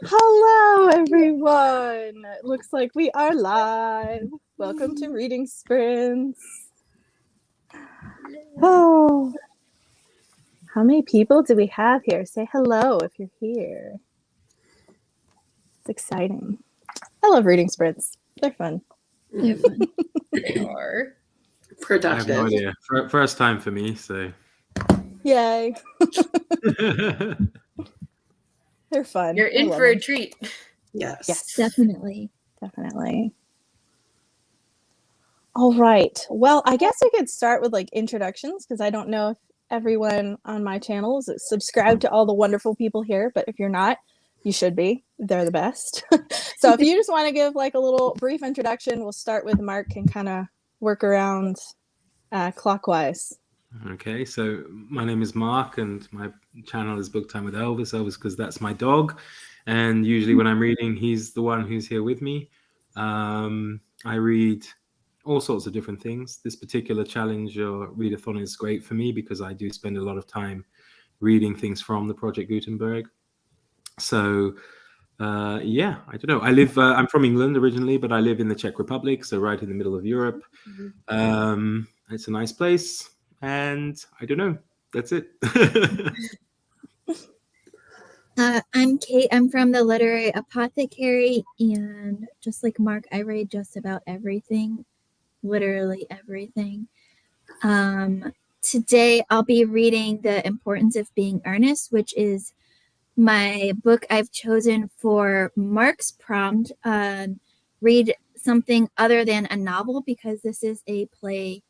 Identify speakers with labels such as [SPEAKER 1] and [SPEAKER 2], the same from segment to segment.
[SPEAKER 1] Hello, everyone. It looks like we are live. Welcome to Reading Sprints. Oh, how many people do we have here? Say hello if you're here. It's exciting. I love Reading Sprints. They're fun.
[SPEAKER 2] They're fun.
[SPEAKER 3] They are
[SPEAKER 4] Productive.
[SPEAKER 5] I have no idea. First time for me, so.
[SPEAKER 1] Yay. They're fun.
[SPEAKER 3] You're in for a treat.
[SPEAKER 4] Yes.
[SPEAKER 1] Yes.
[SPEAKER 2] Definitely.
[SPEAKER 1] Definitely. All right. Well, I guess I could start with like introductions because I don't know if everyone on my channel is subscribed to all the wonderful people here, but if you're not, you should be. They're the best. So if you just want to give like a little brief introduction, we'll start with Mark and kind of work around clockwise.
[SPEAKER 5] Okay, so my name is Mark and my channel is Book Time with Elvis. Elvis because that's my dog. And usually when I'm reading, he's the one who's here with me. I read all sorts of different things. This particular challenge or readathon is great for me because I do spend a lot of time reading things from the Project Gutenberg. So yeah, I don't know. I'm from England originally, but I live in the Czech Republic, so right in the middle of Europe. It's a nice place. And I don't know. That's it.
[SPEAKER 2] I'm Kate. I'm from the literary Apothecary, and just like Mark, I read just about everything, literally everything. Today, I'll be reading The Importance of Being Earnest, which is my book I've chosen for Mark's prompt. Read something other than a novel because this is a play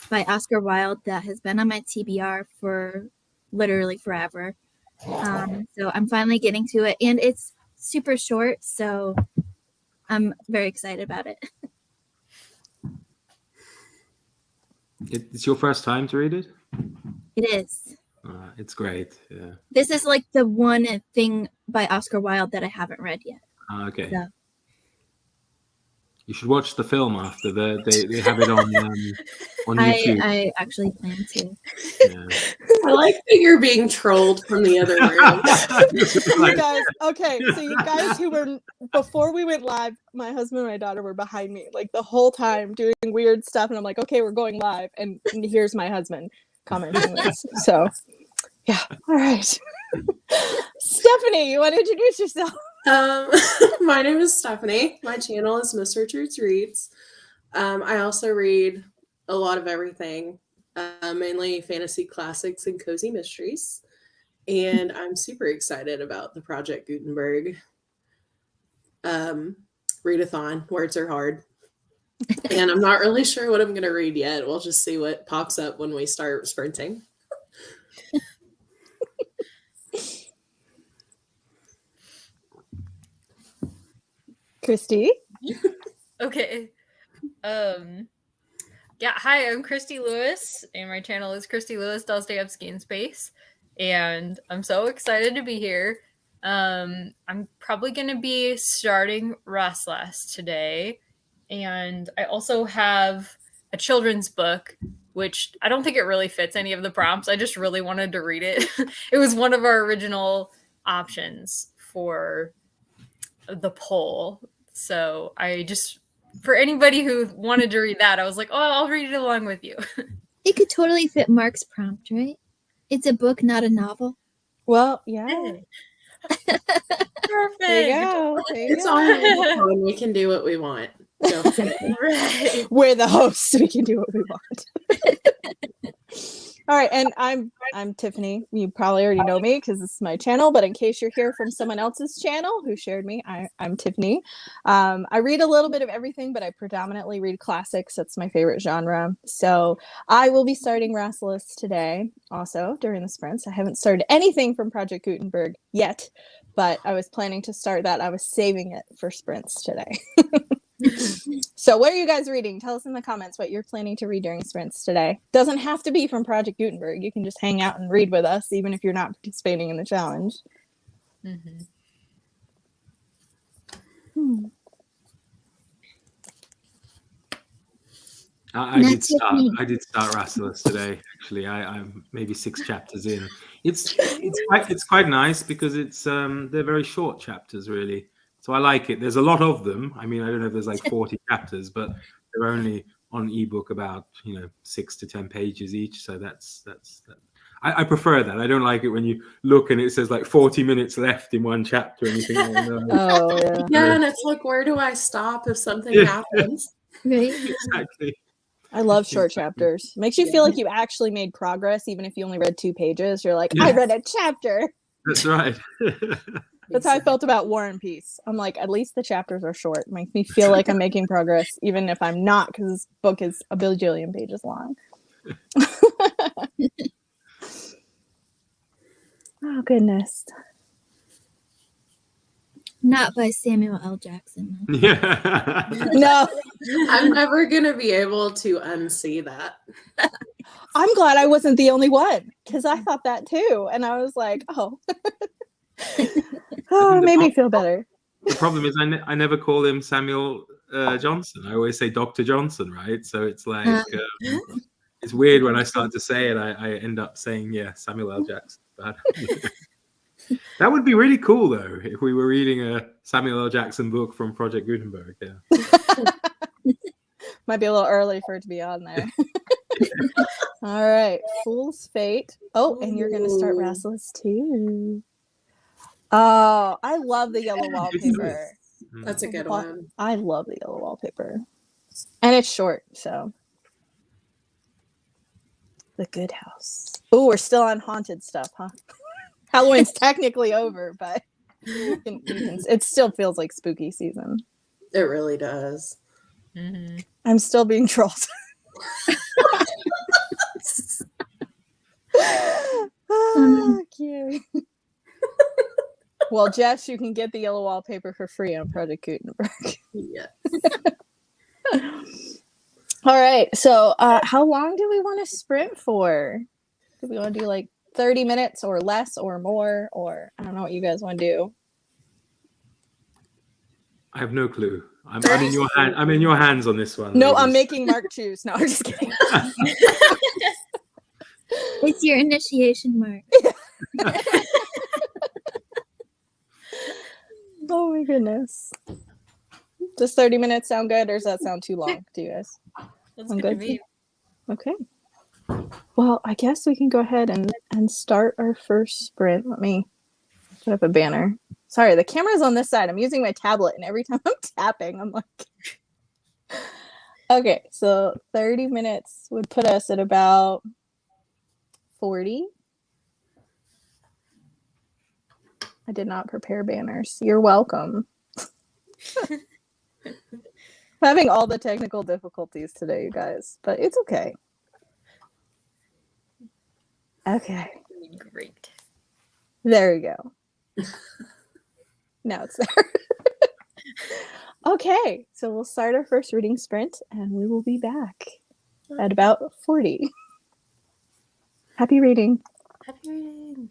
[SPEAKER 2] by Oscar Wilde that has been on my TBR for literally forever. So I'm finally getting to it, and it's super short, so I'm very excited about it.
[SPEAKER 5] It's your first time to read it?
[SPEAKER 2] It is.
[SPEAKER 5] It's great. Yeah.
[SPEAKER 2] This is like the one thing by Oscar Wilde that I haven't read yet.
[SPEAKER 5] Okay.
[SPEAKER 2] So.
[SPEAKER 5] You should watch the film after. They have it on YouTube.
[SPEAKER 2] I actually plan to.
[SPEAKER 5] Yeah.
[SPEAKER 4] I like that you're being trolled from the other room.
[SPEAKER 1] You guys, okay, so you guys who were, before we went live, my husband and my daughter were behind me like the whole time doing weird stuff, and I'm like, okay, we're going live, and here's my husband commenting this. So, yeah, all right. Stephanie, you want to introduce yourself?
[SPEAKER 4] My name is Stephanie. My channel is Miss Richards Reads. I also read a lot of everything, mainly fantasy classics and cozy mysteries. And I'm super excited about the Project Gutenberg readathon. Words are hard. And I'm not really sure what I'm going to read yet. We'll just see what pops up when we start sprinting.
[SPEAKER 1] Christy?
[SPEAKER 3] Okay. Yeah, hi, I'm Christy Lewis, and my channel is Christy Lewis Dostoyevsky in Space, and I'm so excited to be here. I'm probably going to be starting Restless today, and I also have a children's book, which I don't think it really fits any of the prompts. I just really wanted to read it. It was one of our original options for the poll. So I just, for anybody who wanted to read that, I was like, oh, I'll read it along with you.
[SPEAKER 2] It could totally fit Mark's prompt, right? It's a book, not a novel.
[SPEAKER 1] Well, yeah.
[SPEAKER 3] Perfect.
[SPEAKER 1] There you go.
[SPEAKER 4] It's all fun. We can do what we want. So.
[SPEAKER 3] Right.
[SPEAKER 1] We're the hosts. We can do what we want. All right, and I'm Tiffany. You probably already know me because this is my channel, but in case you're here from someone else's channel who shared me, I'm Tiffany. I read a little bit of everything, but I predominantly read classics. That's my favorite genre. So I will be starting Restless today also during the sprints. I haven't started anything from Project Gutenberg yet, but I was planning to start that. I was saving it for sprints today. So what are you guys reading? Tell us in the comments what you're planning to read during sprints today. Doesn't have to be from Project Gutenberg. You can just hang out and read with us, even if you're not participating in the challenge.
[SPEAKER 5] I did start Restless today, actually. I'm maybe 6 chapters in. It's quite nice because they're very short chapters, really. So I like it. There's a lot of them. I mean, I don't know if there's like 40 chapters, but they're only on ebook about 6 to 10 pages each. So that's I prefer that. I don't like it when you look and it says like 40 minutes left in one chapter and you think, oh no.
[SPEAKER 1] Oh yeah.
[SPEAKER 4] Yeah, and it's like, where do I stop if something
[SPEAKER 5] Yeah.
[SPEAKER 4] happens?
[SPEAKER 2] Right.
[SPEAKER 5] Exactly.
[SPEAKER 1] I love short
[SPEAKER 5] Exactly.
[SPEAKER 1] chapters. Makes you feel like you actually made progress, even if you only read 2 pages. You're like, I
[SPEAKER 5] Yeah.
[SPEAKER 1] read a chapter.
[SPEAKER 5] That's right.
[SPEAKER 1] That's how I felt about War and Peace. I'm like, at least the chapters are short. It makes me feel like I'm making progress, even if I'm not, because this book is a bajillion pages long. Oh, goodness.
[SPEAKER 2] Not by Samuel L. Jackson. though.
[SPEAKER 5] Yeah.
[SPEAKER 1] No,
[SPEAKER 4] I'm never going to be able to unsee that.
[SPEAKER 1] I'm glad I wasn't the only one, because I thought that too. And I was like, oh. Oh, it made me feel better.
[SPEAKER 5] The problem is I never call him Samuel Johnson. I always say Dr. Johnson, right? So it's like it's weird when I start to say it. I end up saying Samuel L. Jackson. But that would be really cool though if we were reading a Samuel L. Jackson book from Project Gutenberg. Yeah.
[SPEAKER 1] Might be a little early for it to be on there. All right, Fool's Fate. Oh, and you're going to start
[SPEAKER 4] Ooh.
[SPEAKER 1] Restless too. Oh, I love the yellow wallpaper.
[SPEAKER 4] That's a good one.
[SPEAKER 1] I love the yellow wallpaper. And it's short, so. The Good House. Oh, we're still on haunted stuff, huh? Halloween's technically over, but it still feels like spooky season.
[SPEAKER 4] It really does.
[SPEAKER 3] Mm-hmm.
[SPEAKER 1] I'm still being trolled. Cute. Well, Jess, you can get the yellow wallpaper for free on Project Gutenberg.
[SPEAKER 4] Yeah.
[SPEAKER 1] All right. So, how long do we want to sprint for? Do we want to do like 30 minutes or less or more? Or I don't know what you guys want to do.
[SPEAKER 5] I have no clue. I'm in your hand. I'm in your hands on this one.
[SPEAKER 1] No,
[SPEAKER 5] ladies.
[SPEAKER 1] I'm making Mark choose. No, I'm just kidding.
[SPEAKER 2] It's your initiation mark.
[SPEAKER 1] Oh my goodness. Does 30 minutes sound good, or does that sound too long to you guys?
[SPEAKER 3] That's
[SPEAKER 1] I'm
[SPEAKER 3] good to
[SPEAKER 1] good.
[SPEAKER 3] me.
[SPEAKER 1] Okay. Well, I guess we can go ahead and start our first sprint. Let me put up a banner. Sorry, the camera's on this side. I'm using my tablet, and every time I'm tapping, I'm like... Okay, so 30 minutes would put us at about 40. I did not prepare banners. You're welcome. Having all the technical difficulties today, you guys, but it's okay. Okay.
[SPEAKER 3] Great.
[SPEAKER 1] There we go. Now it's there. Okay, so we'll start our first reading sprint and we will be back at about 40. Happy reading.
[SPEAKER 3] Happy reading.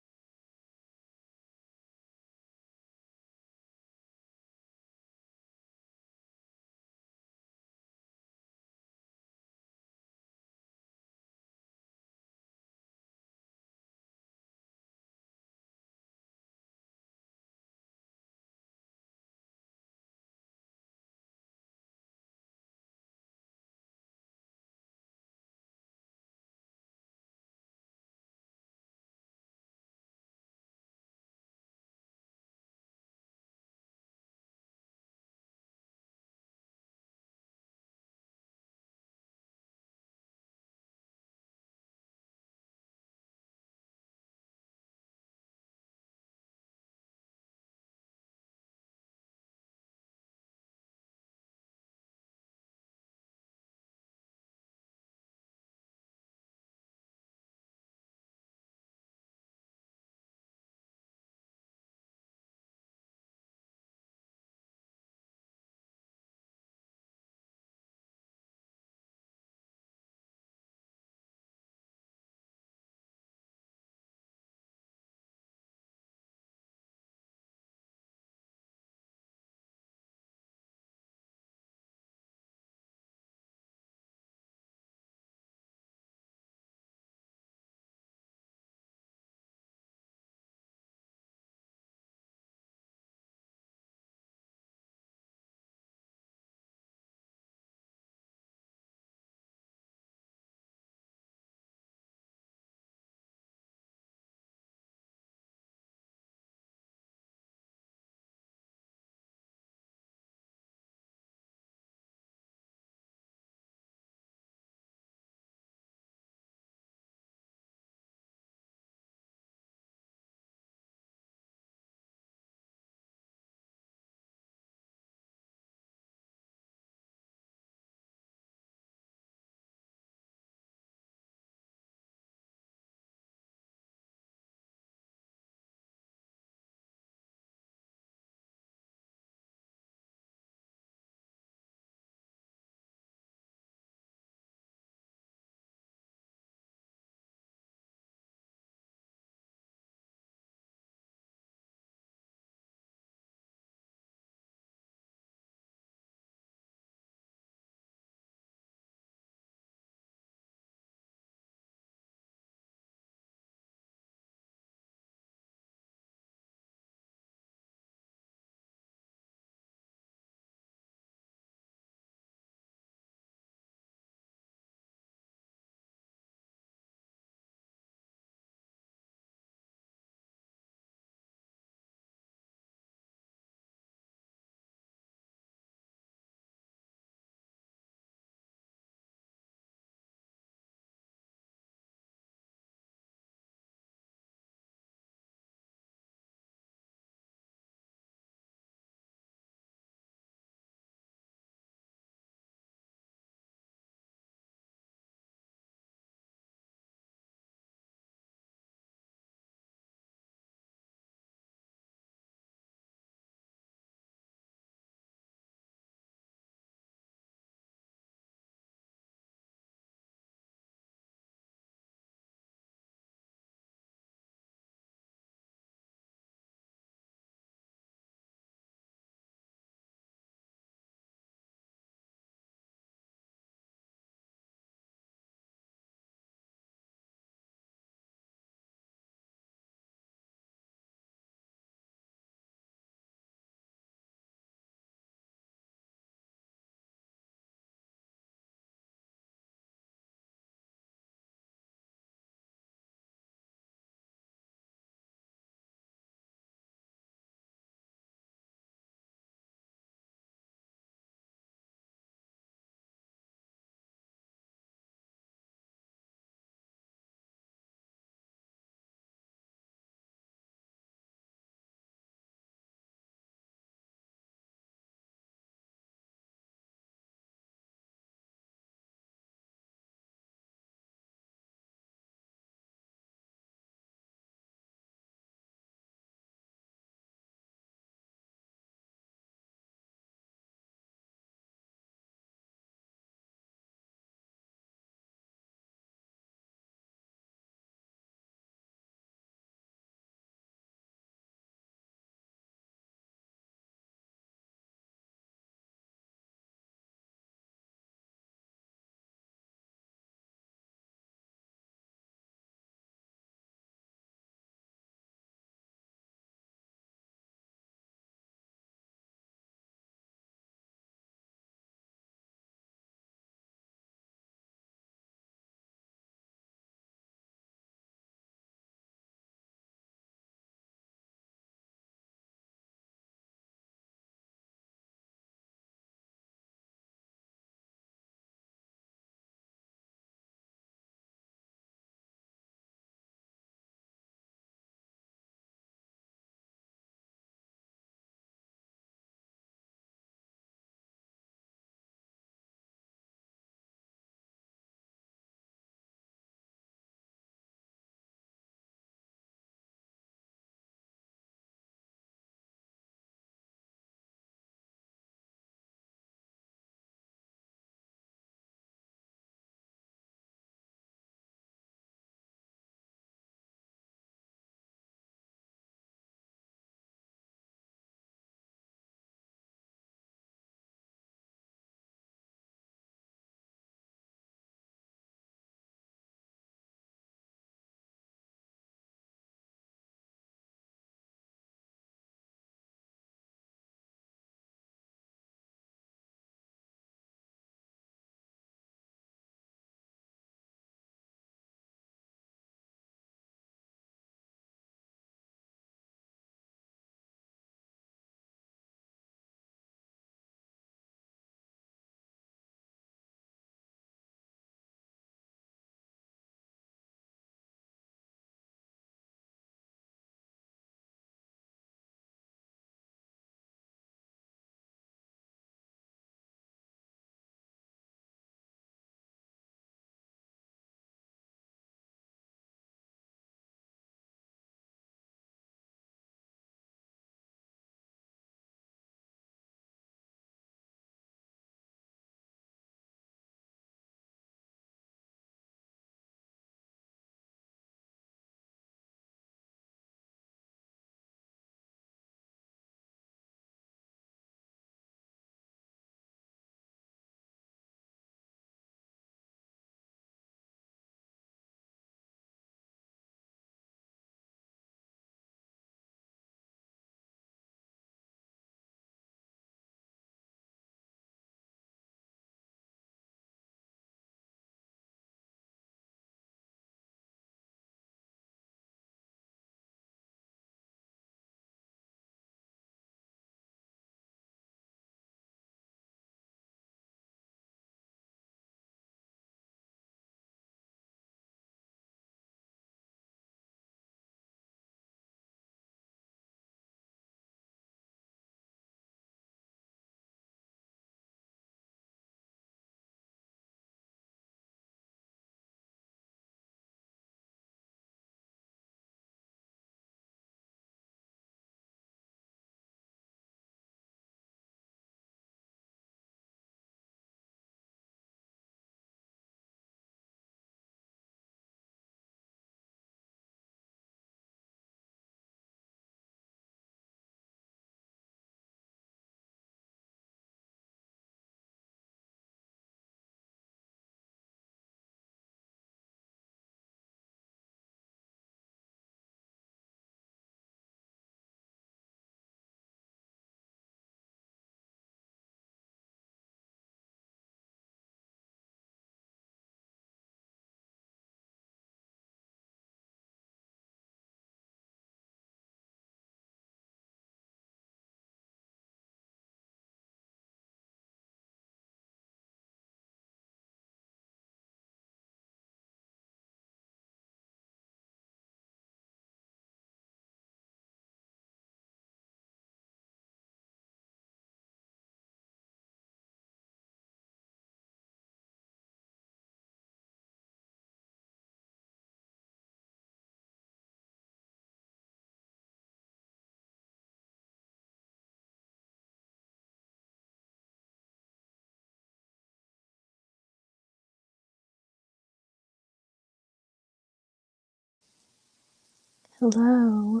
[SPEAKER 1] Hello.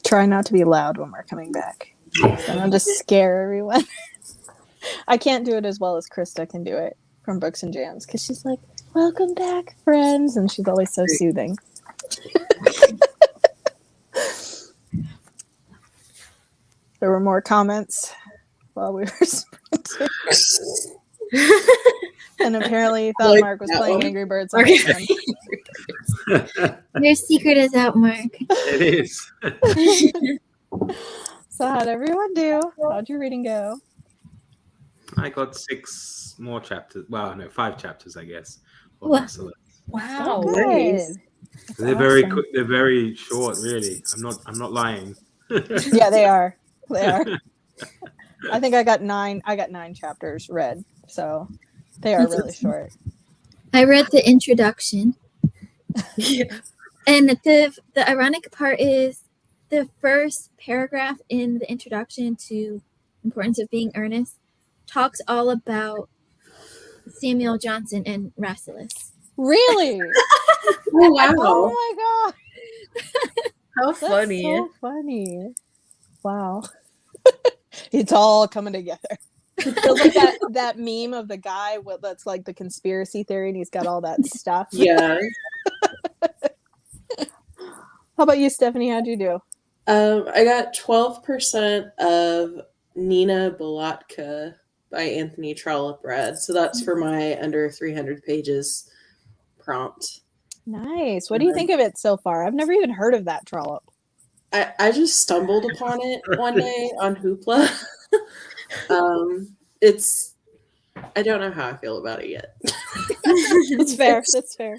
[SPEAKER 1] Try not to be loud when we're coming back. So I'll just scare everyone. I can't do it as well as Krista can do it from Books and Jams because she's like, "Welcome back, friends," and she's always so soothing. There were more comments while we were sprinting. And apparently he thought
[SPEAKER 4] Like
[SPEAKER 1] Mark was
[SPEAKER 4] that
[SPEAKER 1] playing
[SPEAKER 4] one?
[SPEAKER 1] Angry Birds on his phone.
[SPEAKER 2] Your secret is out, Mark.
[SPEAKER 5] It is.
[SPEAKER 1] So how'd everyone do? How'd your reading go?
[SPEAKER 5] I got 6 more chapters. Well, no, 5 chapters, I guess. of
[SPEAKER 2] Wow.
[SPEAKER 5] Marcellus.
[SPEAKER 3] Wow.
[SPEAKER 1] Oh,
[SPEAKER 4] nice.
[SPEAKER 1] good. That's
[SPEAKER 5] They're very
[SPEAKER 1] awesome.
[SPEAKER 5] quick. They're very short, really. I'm not lying.
[SPEAKER 1] Yeah, they are. They are. I think I got 9 chapters read, so they are
[SPEAKER 2] That's
[SPEAKER 1] really
[SPEAKER 2] awesome.
[SPEAKER 1] short.
[SPEAKER 2] I read the introduction,
[SPEAKER 3] Yeah.
[SPEAKER 2] and the ironic part is the first paragraph in the introduction to Importance of Being Earnest talks all about Samuel Johnson and Rasselas.
[SPEAKER 1] Really?
[SPEAKER 4] Oh, wow.
[SPEAKER 1] Oh my god.
[SPEAKER 3] How
[SPEAKER 1] That's
[SPEAKER 3] funny.
[SPEAKER 1] so funny. Wow. It's all coming together. Feels like that meme of the guy that's like the conspiracy theory and he's got all that stuff.
[SPEAKER 4] Yeah.
[SPEAKER 1] How about you, Stephanie? How'd you do?
[SPEAKER 4] I got 12% of Nina Bolotka by Anthony Trollope read. So that's for my under 300 pages prompt.
[SPEAKER 1] Nice. What do you think of it so far? I've never even heard of that Trollope.
[SPEAKER 4] I just stumbled upon it one day on Hoopla. I don't know how I feel about it yet.
[SPEAKER 1] That's fair. That's fair.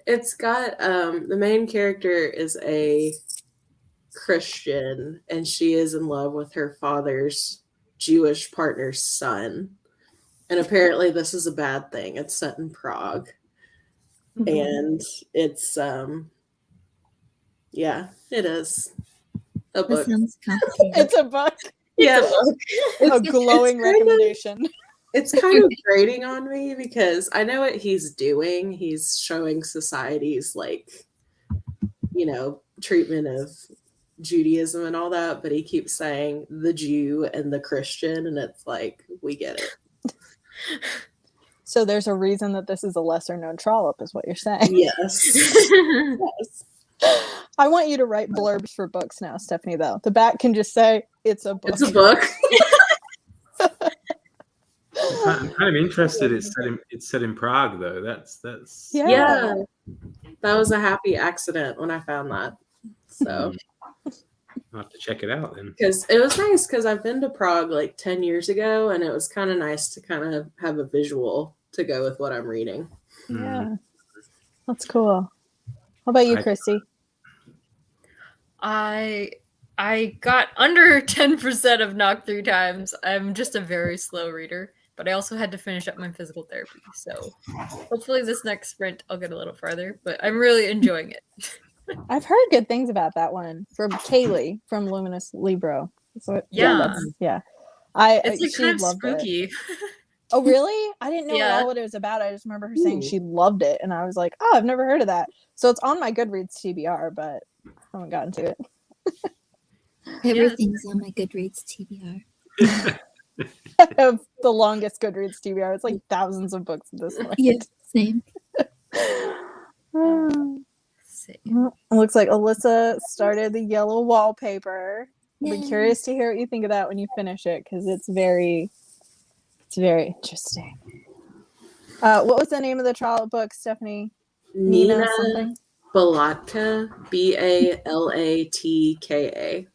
[SPEAKER 4] It's got the main character is a Christian and she is in love with her father's Jewish partner's son. And apparently this is a bad thing. It's set in Prague. And it's yeah, it is a
[SPEAKER 2] That
[SPEAKER 4] book.
[SPEAKER 2] sounds complicated.
[SPEAKER 1] It's a book.
[SPEAKER 4] Yeah,
[SPEAKER 1] A glowing recommendation.
[SPEAKER 4] it's kind of grating on me because I know what he's doing. He's showing society's treatment of Judaism and all that, but he keeps saying the Jew and the Christian, and it's like, we get it.
[SPEAKER 1] So there's a reason that this is a lesser known Trollope, is what you're saying.
[SPEAKER 4] Yes. Yes.
[SPEAKER 1] I want you to write blurbs for books now, Stephanie, though. The back can just say, it's a book.
[SPEAKER 4] It's a book.
[SPEAKER 5] I'm kind of interested. It's set in Prague, though. That's
[SPEAKER 1] Yeah.
[SPEAKER 4] Yeah. That was a happy accident when I found that. So,
[SPEAKER 5] I'll have to check it out then.
[SPEAKER 4] because it was nice because I've been to Prague like 10 years ago, and it was kind of nice to kind of have a visual to go with what I'm reading.
[SPEAKER 1] Yeah. That's cool. How about you, Christy?
[SPEAKER 3] I got under 10% of Knock 3 times. I'm just a very slow reader, but I also had to finish up my physical therapy. So hopefully this next sprint I'll get a little farther, but I'm really enjoying it.
[SPEAKER 1] I've heard good things about that one from Kaylee from Luminous Libro. So,
[SPEAKER 3] Yeah.
[SPEAKER 1] yeah.
[SPEAKER 3] It's like
[SPEAKER 1] she
[SPEAKER 3] kind of
[SPEAKER 1] loved it.
[SPEAKER 3] spooky.
[SPEAKER 1] Oh, really? I didn't know
[SPEAKER 3] Yeah.
[SPEAKER 1] at all what it was about. I just remember her saying
[SPEAKER 4] Ooh.
[SPEAKER 1] she loved it, and I was like, "Oh, I've never heard of that." So it's on my Goodreads TBR, but I haven't gotten to it.
[SPEAKER 2] Everything's on my Goodreads TBR.
[SPEAKER 1] I have the longest Goodreads TBR. It's like thousands of books at this point.
[SPEAKER 2] Yeah, same.
[SPEAKER 3] Same.
[SPEAKER 1] It looks like Alyssa started the yellow wallpaper. I'll be
[SPEAKER 2] Yay.
[SPEAKER 1] curious to hear what you think of that when you finish it, because it's very interesting. What was the name of the trial book, Stephanie?
[SPEAKER 4] Nina
[SPEAKER 1] something?
[SPEAKER 4] Balatka, Balatka.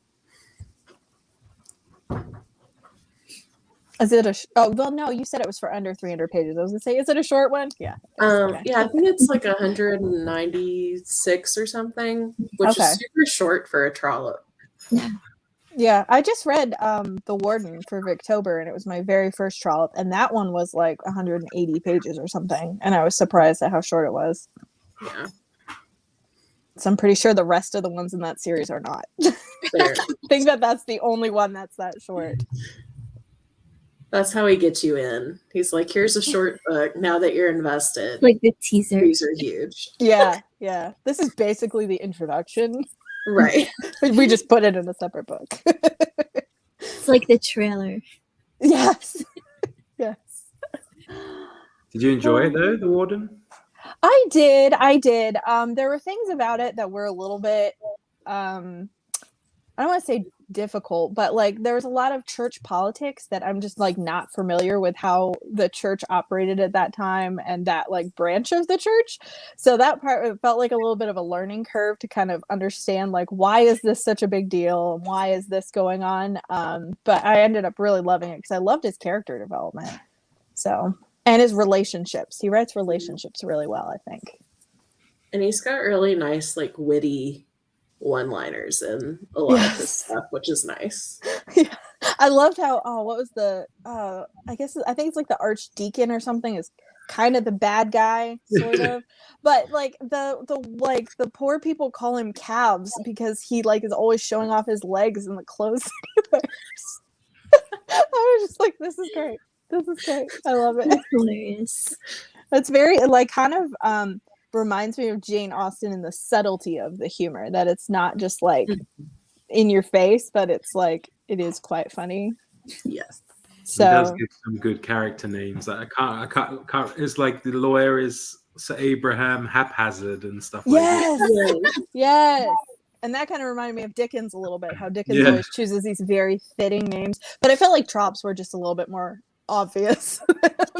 [SPEAKER 1] Is it no, you said it was for under 300 pages. I was gonna say, is it a short one? Yeah. Okay.
[SPEAKER 4] Yeah, I think it's like 196 or something, which
[SPEAKER 1] Okay.
[SPEAKER 4] is super short for a Trollope.
[SPEAKER 1] Yeah, I just read The Warden for Victober, and it was my very first Trollope, and that one was like 180 pages or something, and I was surprised at how short it was.
[SPEAKER 4] Yeah.
[SPEAKER 1] So I'm pretty sure the rest of the ones in that series are not.
[SPEAKER 4] Fair.
[SPEAKER 1] I think that's the only one that's that short.
[SPEAKER 4] That's how he gets you in. He's like, here's a short book. Now that you're invested,
[SPEAKER 2] Like the teaser.
[SPEAKER 4] these are huge.
[SPEAKER 1] Yeah. This is basically the introduction.
[SPEAKER 4] Right.
[SPEAKER 1] We just put it in a separate book.
[SPEAKER 2] It's like the trailer.
[SPEAKER 1] Yes. Yes.
[SPEAKER 5] Did you enjoy it though, The Warden?
[SPEAKER 1] I did. There were things about it that were a little bit I don't want to say difficult, but like there was a lot of church politics that I'm just like not familiar with how the church operated at that time and that like branch of the church. So that part, it felt like a little bit of a learning curve to kind of understand like why is this such a big deal and why is this going on. But I ended up really loving it because I loved his character development. So, and his relationships. He writes relationships really well, I think.
[SPEAKER 4] And he's got really nice, like witty one-liners and a lot of his stuff, which is nice.
[SPEAKER 1] Yeah. I loved how what was the I think it's like the archdeacon or something is kind of the bad guy sort of, but like the poor people call him calves because he like is always showing off his legs and the clothes he wears. I was just like, this is great, I love it.
[SPEAKER 2] That's hilarious.
[SPEAKER 1] It's very like kind of reminds me of Jane Austen in the subtlety of the humor, that it's not just like in your face, but it's like it is quite funny.
[SPEAKER 4] Yes.
[SPEAKER 1] So
[SPEAKER 5] he does give some good character names. Like I can't. It's like the lawyer is Sir Abraham Haphazard and stuff like that.
[SPEAKER 1] Yes. And that kind of reminded me of Dickens a little bit, how Dickens always chooses these very fitting names. But I felt like Tropps were just a little bit more obvious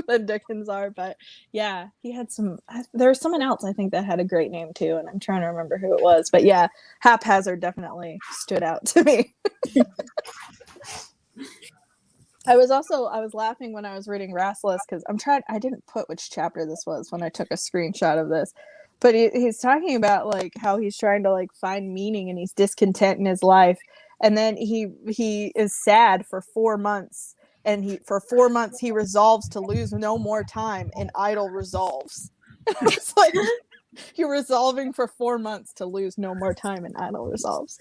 [SPEAKER 1] than Dickens are. But yeah, he had some, there was someone else I think that had a great name too, and I'm trying to remember who it was. But yeah, Haphazard definitely stood out to me. I was laughing when I was reading Rassless because I didn't put which chapter this was when I took a screenshot of this. But he's talking about like how he's trying to like find meaning and he's discontent in his life. And then he is sad for 4 months. And for 4 months he resolves to lose no more time in idle resolves. It's like you're resolving for 4 months to lose no more time in idle resolves.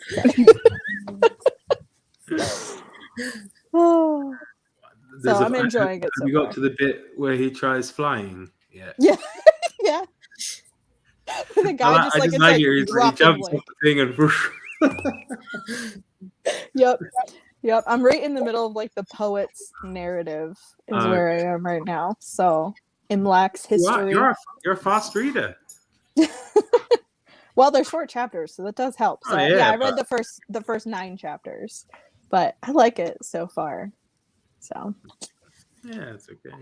[SPEAKER 1] Oh. So I'm enjoying it.
[SPEAKER 5] Have you got to the bit where he tries flying? Yeah.
[SPEAKER 1] Yeah. The guy just like, it's like
[SPEAKER 5] he jumps off the thing and whoosh.
[SPEAKER 1] Yep. I'm right in the middle of like the poet's narrative is where I am right now. So Imlac's history.
[SPEAKER 5] You're a fast reader.
[SPEAKER 1] Well, they're short chapters, so that does help. So I read the first 9 chapters, but I like it so far. So
[SPEAKER 5] yeah, it's okay.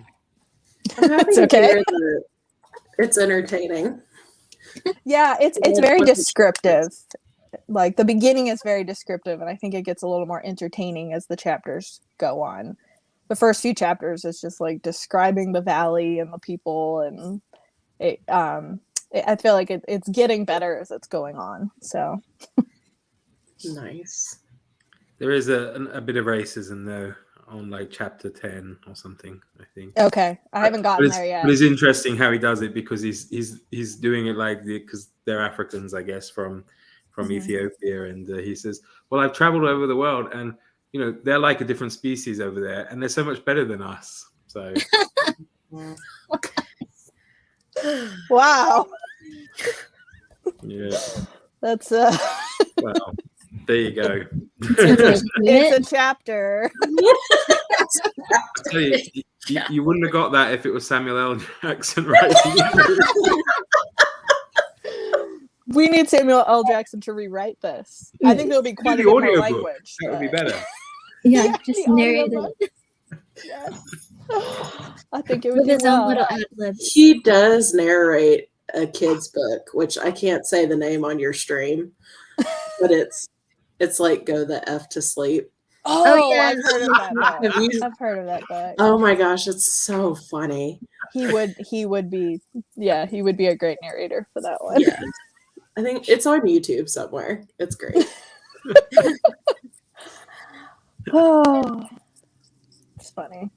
[SPEAKER 1] It's okay.
[SPEAKER 4] It's entertaining.
[SPEAKER 1] Yeah, it's very descriptive. Like the beginning is very descriptive, and I think it gets a little more entertaining as the chapters go on. The first few chapters is just like describing the valley and the people, and I feel like it's getting better as it's going on. So
[SPEAKER 4] nice.
[SPEAKER 5] There is a bit of racism though on like chapter 10 or something, I think.
[SPEAKER 1] Okay, I haven't gotten there yet.
[SPEAKER 5] But it's interesting how he does it because he's doing it like because they're Africans, I guess, from Ethiopia, and he says, "Well, I've traveled over the world, and you know they're like a different species over there, and they're so much better than us." So,
[SPEAKER 1] wow,
[SPEAKER 5] yeah,
[SPEAKER 1] that's
[SPEAKER 5] well, there you go.
[SPEAKER 1] It's a chapter.
[SPEAKER 5] I tell you wouldn't have got that if it was Samuel L. Jackson writing.
[SPEAKER 1] We need Samuel L. Jackson to rewrite this. I think there'll be quite a bit more language.
[SPEAKER 5] That would be better.
[SPEAKER 2] Yeah, just narrate it.
[SPEAKER 1] Yes. I think it would
[SPEAKER 2] With
[SPEAKER 1] be
[SPEAKER 2] his own little ad-libs.
[SPEAKER 4] He does narrate a kid's book, which I can't say the name on your stream, but it's like Go the F to Sleep.
[SPEAKER 1] Oh,
[SPEAKER 2] yeah.
[SPEAKER 1] I've heard of that book. I've heard of that book.
[SPEAKER 4] Oh my gosh, it's so funny.
[SPEAKER 1] He would be a great narrator for that one.
[SPEAKER 4] Yeah. I think it's on YouTube somewhere. It's great.
[SPEAKER 1] Oh, it's funny.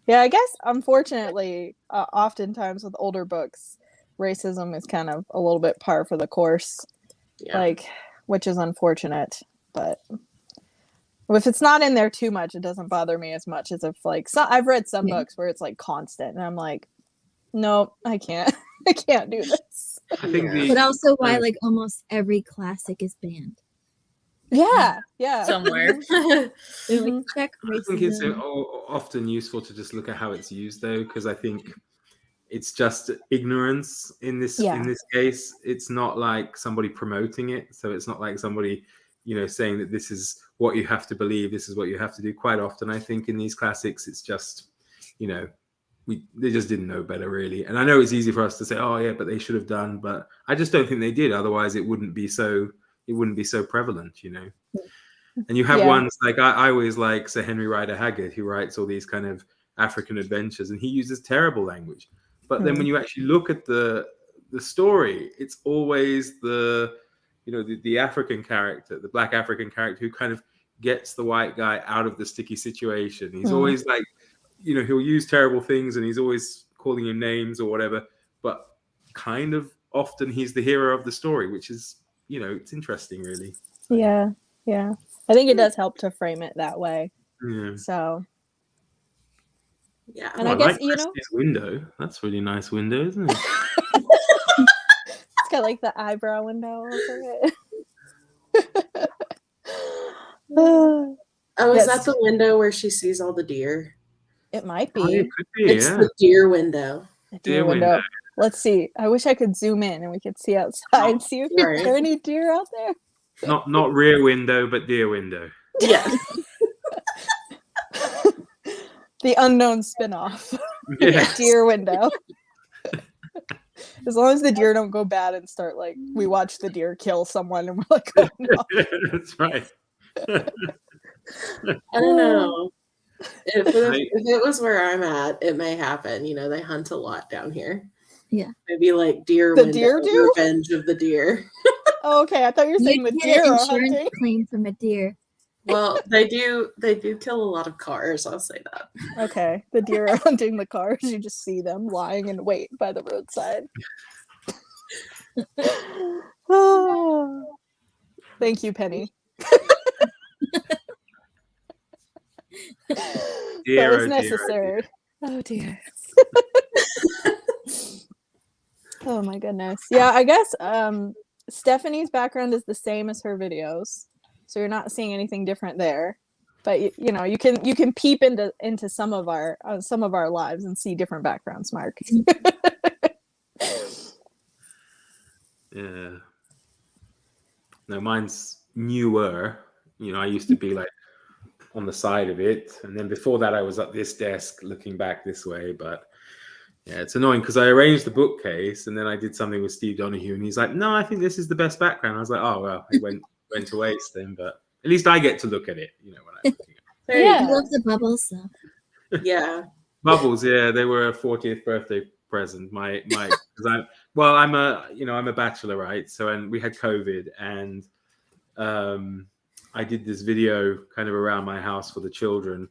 [SPEAKER 1] Yeah, I guess unfortunately, oftentimes with older books, racism is kind of a little bit par for the course.
[SPEAKER 4] Yeah.
[SPEAKER 1] Like, which is unfortunate, but If it's not in there too much, it doesn't bother me as much as if like I've read some books where it's like constant, and I'm like, nope, I can't, I can't do this.
[SPEAKER 5] I think
[SPEAKER 2] But also why like almost every classic is banned.
[SPEAKER 1] Yeah.
[SPEAKER 3] somewhere.
[SPEAKER 2] They're like, check
[SPEAKER 5] I think it's
[SPEAKER 2] racism.
[SPEAKER 5] often useful to just look at how it's used, though, because I think it's just ignorance in this case. It's not like somebody promoting it, so it's not like somebody, saying that this is what you have to believe, this is what you have to do. Quite often, I think in these classics, it's just, they just didn't know better, really. And I know it's easy for us to say, oh yeah, but they should have done, but I just don't think they did. Otherwise, it wouldn't be so prevalent, And you have ones like I always like Sir Henry Rider Haggard, who writes all these kind of African adventures, and he uses terrible language. But then when you actually look at the story, it's always the African character, the black African character, who kind of gets the white guy out of the sticky situation. He's always like, he'll use terrible things, and he's always calling him names or whatever. But kind of often he's the hero of the story, which is, it's interesting, really.
[SPEAKER 1] Yeah. I think it does help to frame it that way.
[SPEAKER 5] Yeah.
[SPEAKER 1] So.
[SPEAKER 4] Yeah.
[SPEAKER 1] And I guess,
[SPEAKER 5] Christie's window. That's a really nice window, isn't it?
[SPEAKER 1] It's got like the eyebrow window over it.
[SPEAKER 4] Oh, is that the window where she sees all the deer?
[SPEAKER 1] It might be.
[SPEAKER 5] Oh, it could be,
[SPEAKER 4] It's the deer window.
[SPEAKER 1] The deer window. Let's see. I wish I could zoom in and we could see outside. See if there are any deer out there.
[SPEAKER 5] Not rear window, but deer window.
[SPEAKER 4] Yeah.
[SPEAKER 1] The unknown spinoff.
[SPEAKER 5] Yes.
[SPEAKER 1] Deer window. As long as the deer don't go bad and start like we watch the deer kill someone and we're like, oh no.
[SPEAKER 5] That's right.
[SPEAKER 4] I don't know. If it was where I'm at, it may happen. They hunt a lot down here.
[SPEAKER 2] Yeah.
[SPEAKER 4] Maybe like deer
[SPEAKER 1] The
[SPEAKER 4] window,
[SPEAKER 1] deer do?
[SPEAKER 4] Revenge of the deer.
[SPEAKER 1] Oh, okay. I thought you were saying the
[SPEAKER 2] Get
[SPEAKER 1] deer
[SPEAKER 2] an
[SPEAKER 1] are
[SPEAKER 2] insurance
[SPEAKER 1] hunting.
[SPEAKER 2] claim from a deer.
[SPEAKER 4] Well, they do kill a lot of cars, I'll say that.
[SPEAKER 1] Okay. The deer are hunting the cars. You just see them lying in wait by the roadside. Oh. Thank you, Penny.
[SPEAKER 5] Dear,
[SPEAKER 1] that was
[SPEAKER 5] oh,
[SPEAKER 1] necessary.
[SPEAKER 5] dear.
[SPEAKER 1] Oh dear. Oh my goodness. Yeah, I guess Stephanie's background is the same as her videos, so you're not seeing anything different there. But you can peep into some of our lives and see different backgrounds, Mark.
[SPEAKER 5] Yeah. No, mine's newer. I used to be like on the side of it, and then before that I was at this desk looking back this way. But yeah, it's annoying because I arranged the bookcase and then I did something with Steve Donahue and he's like, no, I think this is the best background. I was like, oh well, it went to waste then, but at least I get to look at it, when I'm looking at it.
[SPEAKER 2] I love the bubbles though.
[SPEAKER 4] Yeah.
[SPEAKER 5] Bubbles, yeah, they were a 40th birthday present. I'm a bachelor, right? So, and we had COVID, and I did this video kind of around my house for the children,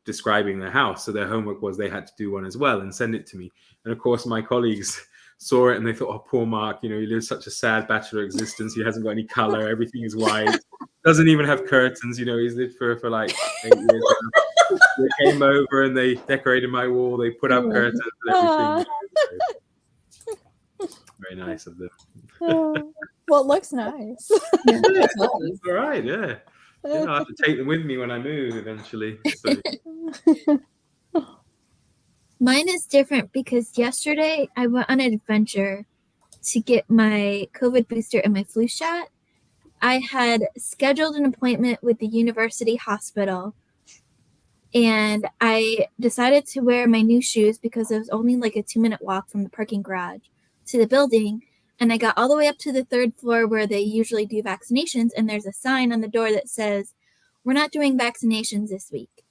[SPEAKER 5] describing their house. So their homework was they had to do one as well and send it to me. And of course, my colleagues saw it and they thought, oh, poor Mark, he lives such a sad bachelor existence. He hasn't got any color. Everything is white. Doesn't even have curtains. He's lived for like 8 years now. They came over and they decorated my wall. They put up curtains and everything. Very nice of them.
[SPEAKER 1] Well, it looks nice.
[SPEAKER 2] Yeah.
[SPEAKER 4] It's fun.
[SPEAKER 5] It's all right, yeah. I'll have to take them with me when I move eventually. So.
[SPEAKER 2] Mine is different because yesterday I went on an adventure to get my COVID booster and my flu shot. I had scheduled an appointment with the university hospital, and I decided to wear my new shoes because it was only like a 2-minute walk from the parking garage to the building. And I got all the way up to the 3rd floor where they usually do vaccinations, and there's a sign on the door that says, we're not doing vaccinations this week.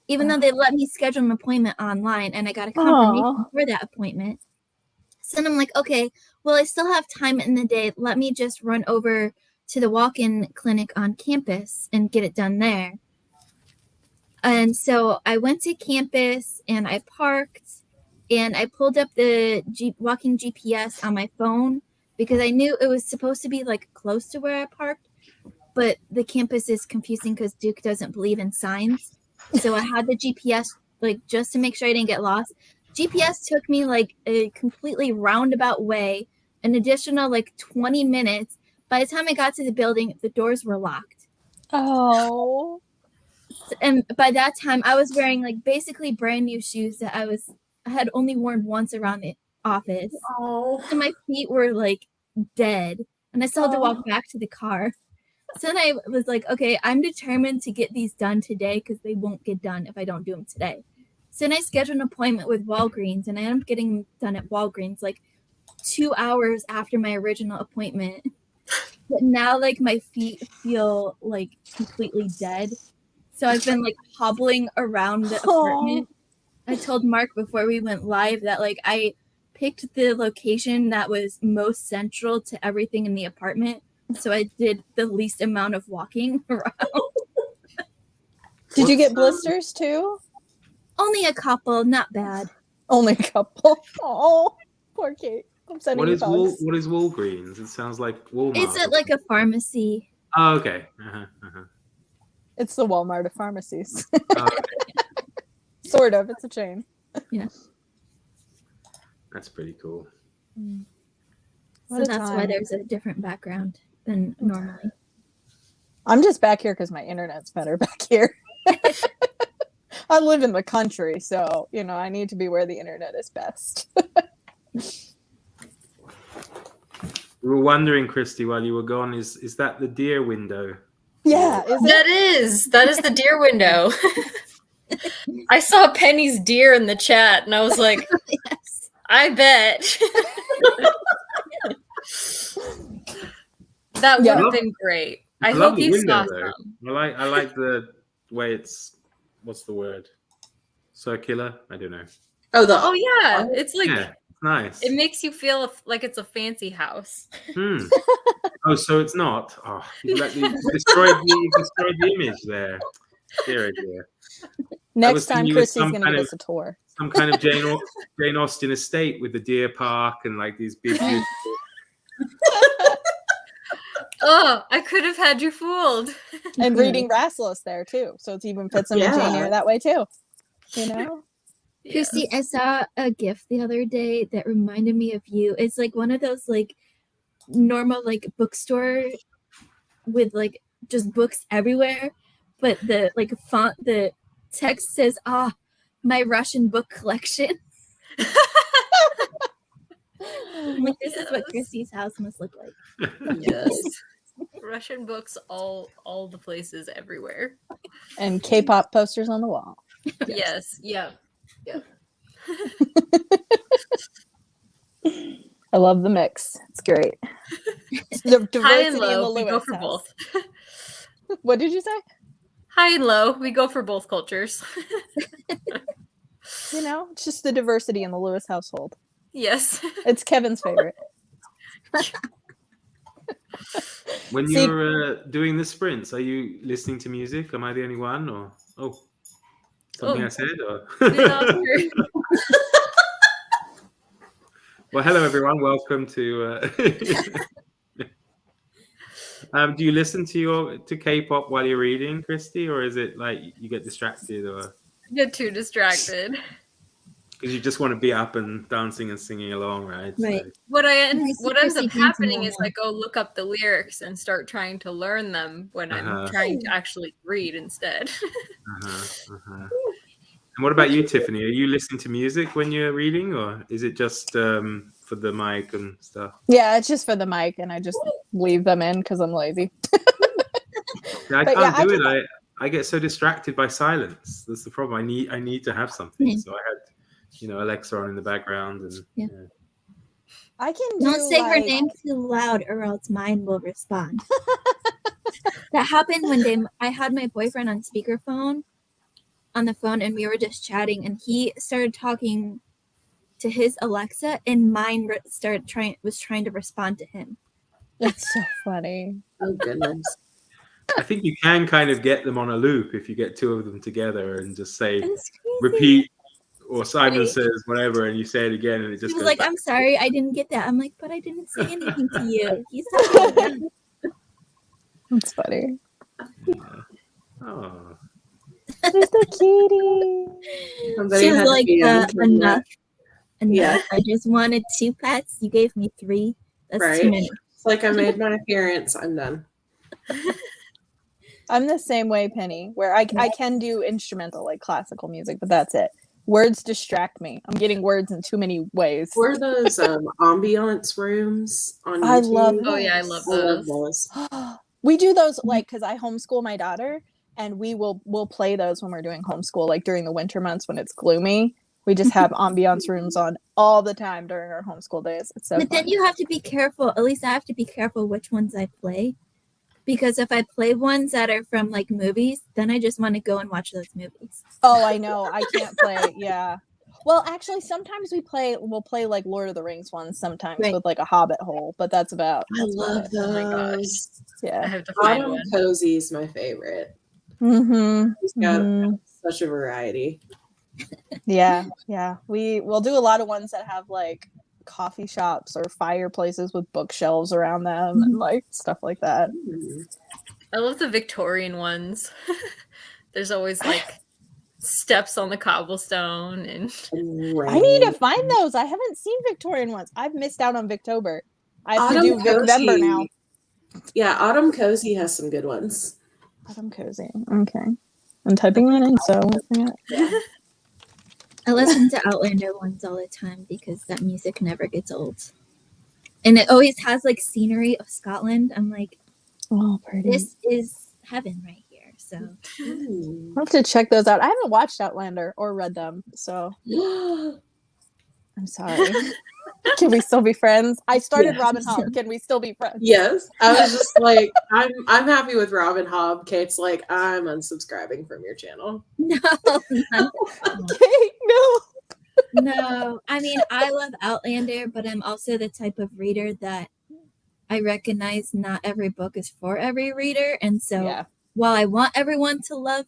[SPEAKER 2] Even though they let me schedule an appointment online, and I got a confirmation for that appointment. So then I'm like, okay, well, I still have time in the day. Let me just run over to the walk-in clinic on campus and get it done there. And so I went to campus and I parked and I pulled up the walking GPS on my phone because I knew it was supposed to be like close to where I parked. but the campus is confusing because Duke doesn't believe in signs. So I had the GPS, like, just to make sure I didn't get lost. GPS took me like a completely roundabout way, an additional like 20 minutes. By the time I got to the building, the doors were locked.
[SPEAKER 1] Oh.
[SPEAKER 2] And by that time, I was wearing like basically brand new shoes that I had only worn once around the office.
[SPEAKER 4] Oh.
[SPEAKER 2] So my feet were like dead, and I still had to walk back to the car. So then I was like, okay, I'm determined to get these done today because they won't get done if I don't do them today. So then I scheduled an appointment with Walgreens, and I ended up getting done at Walgreens like 2 hours after my original appointment. But now, like, my feet feel like completely dead. So I've been like hobbling around the apartment. I told Mark before we went live that like I picked the location that was most central to everything in the apartment. So I did the least amount of walking around.
[SPEAKER 1] Did you get blisters too?
[SPEAKER 2] Only a couple, not bad.
[SPEAKER 1] Only a couple. Oh, poor Kate. I'm sending
[SPEAKER 5] What
[SPEAKER 1] you
[SPEAKER 5] is
[SPEAKER 1] thoughts.
[SPEAKER 5] what is Walgreens? It sounds like Walmart.
[SPEAKER 2] It's at like a pharmacy.
[SPEAKER 5] Oh, okay.
[SPEAKER 1] It's the Walmart of pharmacies.
[SPEAKER 5] Okay.
[SPEAKER 1] Sort of. It's a chain.
[SPEAKER 2] Yeah.
[SPEAKER 5] That's pretty cool.
[SPEAKER 2] So that's why there's a different background than normally.
[SPEAKER 1] I'm just back here because my internet's better back here. I live in the country, so, you know, I need to be where the internet is best.
[SPEAKER 5] We were wondering, Christy, while you were gone, is that the deer window?
[SPEAKER 1] Yeah, is it?
[SPEAKER 3] That is the deer window. I saw Penny's deer in the chat, and I was like,
[SPEAKER 2] Yes.
[SPEAKER 3] I bet. That would have been great. I
[SPEAKER 5] love
[SPEAKER 3] hope
[SPEAKER 5] the
[SPEAKER 3] you
[SPEAKER 5] window,
[SPEAKER 3] saw
[SPEAKER 5] though.
[SPEAKER 3] some.
[SPEAKER 5] I like the way it's, what's the word? Circular? I don't know.
[SPEAKER 3] Oh yeah, it's like
[SPEAKER 5] Yeah, it's nice.
[SPEAKER 3] it makes you feel like it's a fancy house.
[SPEAKER 5] Oh, so it's not. Oh, you destroyed the image there. Dear, dear.
[SPEAKER 1] Next time,
[SPEAKER 5] thinking it was
[SPEAKER 1] Christy's going to give us a tour.
[SPEAKER 5] Some kind of Jane Austen estate with the deer park and like these big. Beautiful...
[SPEAKER 3] Oh, I could have had you fooled.
[SPEAKER 1] And reading Rassless there too, so it even fits in with Jane Eyre that way too. You know.
[SPEAKER 2] Christy, I saw a GIF the other day that reminded me of you. It's like one of those like normal like bookstore with like just books everywhere, but the like font, the text says, my Russian book collection. Like, this is what Christy's house must look like.
[SPEAKER 3] Yes. Russian books all the places everywhere.
[SPEAKER 1] And K-pop posters on the wall.
[SPEAKER 3] Yes. Yep.
[SPEAKER 1] I love the mix. It's great. The
[SPEAKER 3] High and
[SPEAKER 1] diversity in the
[SPEAKER 3] low, we go
[SPEAKER 1] Lewis
[SPEAKER 3] for
[SPEAKER 1] house.
[SPEAKER 3] both.
[SPEAKER 1] What did you say?
[SPEAKER 3] High and low, we go for both cultures.
[SPEAKER 1] You know, it's just the diversity in the Lewis household.
[SPEAKER 3] Yes.
[SPEAKER 1] It's Kevin's favorite.
[SPEAKER 5] When you're doing the sprints, are you listening to music? Am I the only one? Or something I said? Or... Well, hello everyone. Welcome to. Do you listen to K-pop while you're reading, Christy, or is it like you get distracted, or
[SPEAKER 3] get too distracted?
[SPEAKER 5] Because you just want to be up and dancing and singing along, right?
[SPEAKER 2] Right.
[SPEAKER 5] So...
[SPEAKER 3] What ends up happening is I go look up the lyrics and start trying to learn them when I'm trying to actually read instead.
[SPEAKER 5] And what about you, Tiffany? Are you listening to music when you're reading, or is it just for the mic and stuff?
[SPEAKER 1] Yeah, it's just for the mic, and I just leave them in because I'm lazy.
[SPEAKER 5] Yeah, I can't do it. I get so distracted by silence. That's the problem. I need to have something. So I had, Alexa on in the background, and
[SPEAKER 1] I can
[SPEAKER 2] don't say her name too loud, or else mine will respond. That happened one day. I had my boyfriend on speakerphone on the phone, and we were just chatting, and he started talking to his Alexa, and mine was trying to respond to him.
[SPEAKER 1] That's so funny.
[SPEAKER 4] Oh goodness.
[SPEAKER 5] I think you can kind of get them on a loop if you get two of them together and just say repeat, or Simon says whatever, and you say it again, and it just
[SPEAKER 2] goes
[SPEAKER 5] goes
[SPEAKER 2] like,
[SPEAKER 5] back.
[SPEAKER 2] I'm sorry, I didn't get that. I'm like, but I didn't say anything to you. He's talking again.
[SPEAKER 1] That's funny.
[SPEAKER 5] Oh.
[SPEAKER 1] There's the kitty.
[SPEAKER 4] Somebody
[SPEAKER 2] She was
[SPEAKER 4] had to
[SPEAKER 2] like,
[SPEAKER 4] be on camera.
[SPEAKER 2] enough.
[SPEAKER 4] Yeah.
[SPEAKER 2] I just wanted 2 pets. You gave me 3. That's too
[SPEAKER 4] Right.
[SPEAKER 2] many.
[SPEAKER 4] It's like I made my appearance. I'm done.
[SPEAKER 1] I'm the same way, Penny, where I can do instrumental, like classical music, but that's it. Words distract me. I'm getting words in too many ways.
[SPEAKER 4] Were those ambiance rooms on YouTube?
[SPEAKER 1] I love
[SPEAKER 3] Oh yeah, I love
[SPEAKER 4] I love
[SPEAKER 3] those.
[SPEAKER 4] those.
[SPEAKER 1] We do those like because I homeschool my daughter, and we'll play those when we're doing homeschool, like during the winter months when it's gloomy. We just have ambiance rooms on all the time during our homeschool days. It's so
[SPEAKER 2] But
[SPEAKER 1] fun.
[SPEAKER 2] then you have to be careful. At least I have to be careful which ones I play. Because if I play ones that are from like movies, then I just want to go and watch those movies.
[SPEAKER 1] Oh, I know. I can't play. Yeah. Well, actually, sometimes we'll play like Lord of the Rings ones sometimes
[SPEAKER 2] Right.
[SPEAKER 1] with like a Hobbit hole, but that's about.
[SPEAKER 4] I love
[SPEAKER 1] it.
[SPEAKER 4] those.
[SPEAKER 3] Oh my gosh. I
[SPEAKER 1] Yeah.
[SPEAKER 3] have to find
[SPEAKER 4] Autumn
[SPEAKER 3] one.
[SPEAKER 4] Cozy is my favorite.
[SPEAKER 1] Mm-hmm.
[SPEAKER 4] He's got such a variety.
[SPEAKER 1] Yeah. Yeah. We'll do a lot of ones that have like coffee shops or fireplaces with bookshelves around them and like stuff like that.
[SPEAKER 3] I love the Victorian ones. There's always like steps on the cobblestone and
[SPEAKER 1] I need to find those. I haven't seen Victorian ones. I've missed out on Victober. I have
[SPEAKER 4] Autumn
[SPEAKER 1] to do Vicvember
[SPEAKER 4] Cozy.
[SPEAKER 1] now.
[SPEAKER 4] Yeah, Autumn Cozy has some good ones.
[SPEAKER 1] Autumn Cozy. Okay. I'm typing that in, so
[SPEAKER 4] Yeah.
[SPEAKER 2] I listen to Outlander ones all the time because that music never gets old. And it always has like scenery of Scotland. I'm like,
[SPEAKER 1] oh, pretty.
[SPEAKER 2] this is heaven right here. So
[SPEAKER 1] I'll have to check those out. I haven't watched Outlander or read them, so I'm sorry. Can we still be friends? I started
[SPEAKER 4] Yes.
[SPEAKER 1] Robin Hobb. Can we still be friends?
[SPEAKER 4] Yes, I was just like, I'm happy with Robin Hobb. Kate's like, I'm unsubscribing from your channel.
[SPEAKER 2] no,
[SPEAKER 1] Okay, no.
[SPEAKER 2] no. I mean, I love Outlander, but I'm also the type of reader that I recognize not every book is for every reader. And so
[SPEAKER 1] Yeah.
[SPEAKER 2] while I want everyone to love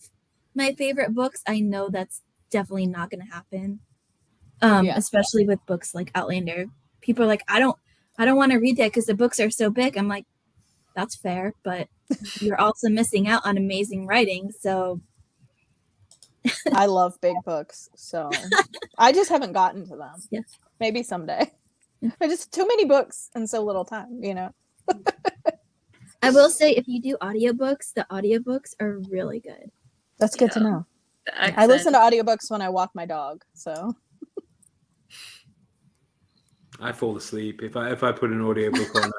[SPEAKER 2] my favorite books, I know that's definitely not going to happen. Especially with books like Outlander. People are like, I don't want to read that because the books are so big. I'm like, that's fair, but you're also missing out on amazing writing. So
[SPEAKER 1] I love big books, so I just haven't gotten to them.
[SPEAKER 2] Yeah.
[SPEAKER 1] Maybe someday. I just too many books and so little time, you know.
[SPEAKER 2] I will say if you do audiobooks, the audiobooks are really good.
[SPEAKER 1] That's good to know.
[SPEAKER 3] the
[SPEAKER 1] I listen to
[SPEAKER 3] accent.
[SPEAKER 1] audiobooks when I walk my dog, so
[SPEAKER 5] I fall asleep if I put an audiobook on.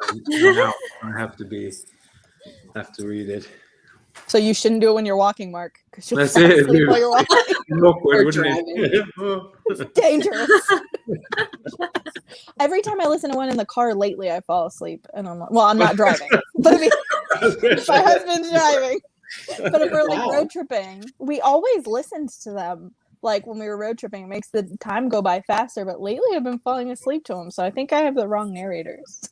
[SPEAKER 5] I have to read it.
[SPEAKER 1] so you shouldn't do it when you're walking, Mark, because you'll
[SPEAKER 5] That's
[SPEAKER 1] fall
[SPEAKER 5] it.
[SPEAKER 1] asleep while you're walking.
[SPEAKER 5] Awkward,
[SPEAKER 4] Or
[SPEAKER 5] wouldn't it?
[SPEAKER 1] It's dangerous. Every time I listen to one in the car lately, I fall asleep, and I'm like, well, I'm not driving, but I mean, my husband's driving. But if we're like
[SPEAKER 4] Wow.
[SPEAKER 1] road tripping, we always listened to them. Like when we were road tripping, it makes the time go by faster. But lately, I've been falling asleep to them, so I think I have the wrong narrators.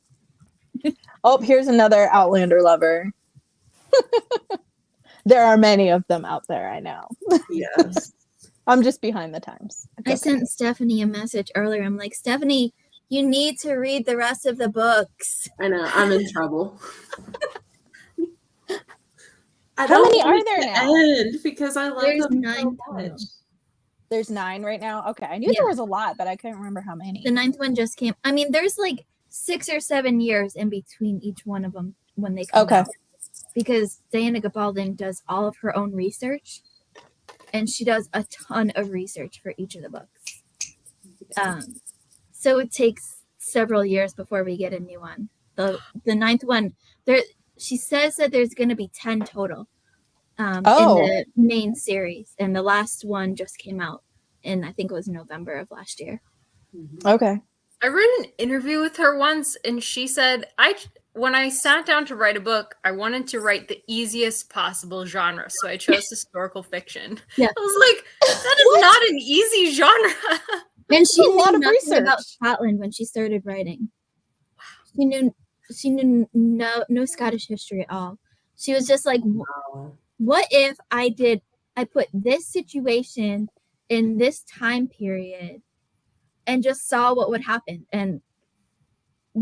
[SPEAKER 1] Oh, here's another Outlander lover. There are many of them out there, I know.
[SPEAKER 4] Yes.
[SPEAKER 1] I'm just behind the times. It's
[SPEAKER 2] I
[SPEAKER 1] okay.
[SPEAKER 2] sent Stephanie a message earlier. I'm like, Stephanie, you need to read the rest of the books.
[SPEAKER 4] I know. I'm in trouble.
[SPEAKER 1] How many are
[SPEAKER 4] want it
[SPEAKER 1] there
[SPEAKER 4] to
[SPEAKER 1] now?
[SPEAKER 4] End because I love
[SPEAKER 2] There's
[SPEAKER 4] them
[SPEAKER 2] 9
[SPEAKER 4] so
[SPEAKER 2] total.
[SPEAKER 4] much.
[SPEAKER 1] There's 9 right now. Okay, I knew
[SPEAKER 2] Yeah.
[SPEAKER 1] there was a lot, but I couldn't remember how many.
[SPEAKER 2] The 9th one just came. I mean, there's like 6 or 7 years in between each one of them when they come
[SPEAKER 1] Okay.
[SPEAKER 2] out. Because Diana Gabaldon does all of her own research, and she does a ton of research for each of the books. So it takes several years before we get a new one. The 9th one, she says that there's going to be 10 total in the main series, and the last one just came out in, I think it was November of last year.
[SPEAKER 1] Okay.
[SPEAKER 3] I read an interview with her once, and she said, when I sat down to write a book, I wanted to write the easiest possible genre, so I chose historical fiction.
[SPEAKER 2] Yeah.
[SPEAKER 3] I was like, that is not an easy genre.
[SPEAKER 2] And she
[SPEAKER 1] a lot
[SPEAKER 2] knew
[SPEAKER 1] of
[SPEAKER 2] nothing about
[SPEAKER 1] research.
[SPEAKER 2] Scotland when she started writing. She knew no Scottish history at all. She was just like,
[SPEAKER 4] Wow.
[SPEAKER 2] what if I put this situation in this time period and just saw what would happen? And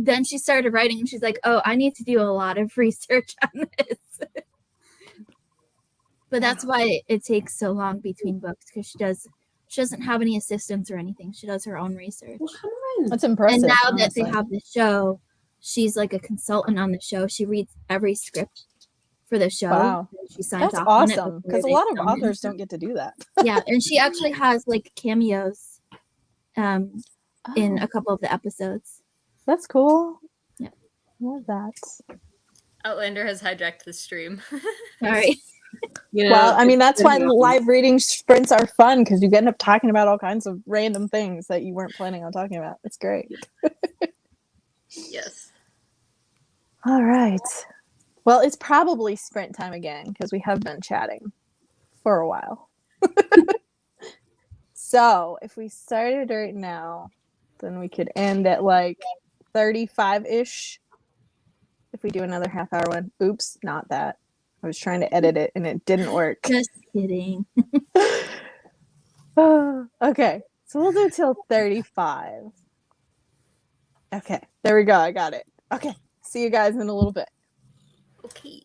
[SPEAKER 2] then she started writing and she's like, oh, I need to do a lot of research on this. But that's why it takes so long between books, because she doesn't have any assistants or anything. She does her own research.
[SPEAKER 4] Well, come on.
[SPEAKER 1] That's impressive.
[SPEAKER 2] And now that
[SPEAKER 1] honestly.
[SPEAKER 2] they have the show, she's like a consultant on the show. She reads every script for the show.
[SPEAKER 1] Wow.
[SPEAKER 2] She signs
[SPEAKER 1] That's
[SPEAKER 2] off on it
[SPEAKER 1] awesome,
[SPEAKER 2] before
[SPEAKER 1] because a
[SPEAKER 2] they
[SPEAKER 1] lot of
[SPEAKER 2] film it.
[SPEAKER 1] authors don't get to do that.
[SPEAKER 2] Yeah, and she actually has like cameos in
[SPEAKER 1] Oh,
[SPEAKER 2] a couple of the episodes.
[SPEAKER 1] that's cool.
[SPEAKER 2] Yeah.
[SPEAKER 1] Love that.
[SPEAKER 3] Outlander has hijacked the stream.
[SPEAKER 2] Sorry.
[SPEAKER 4] You know,
[SPEAKER 1] Well, I mean, that's why
[SPEAKER 4] it's-
[SPEAKER 1] live reading sprints are fun, because you end up talking about all kinds of random things that you weren't planning on talking about. It's great.
[SPEAKER 3] Yes.
[SPEAKER 1] All right. Well, it's probably sprint time again, because we have been chatting for a while. So if we started right now, then we could end at like 35-ish. If we do another half-hour one. Oops, not that. I was trying to edit it and it didn't work.
[SPEAKER 2] Just kidding.
[SPEAKER 1] Okay, so we'll do till 35. Okay, there we go. I got it. Okay, see you guys in a little bit.
[SPEAKER 3] Okay.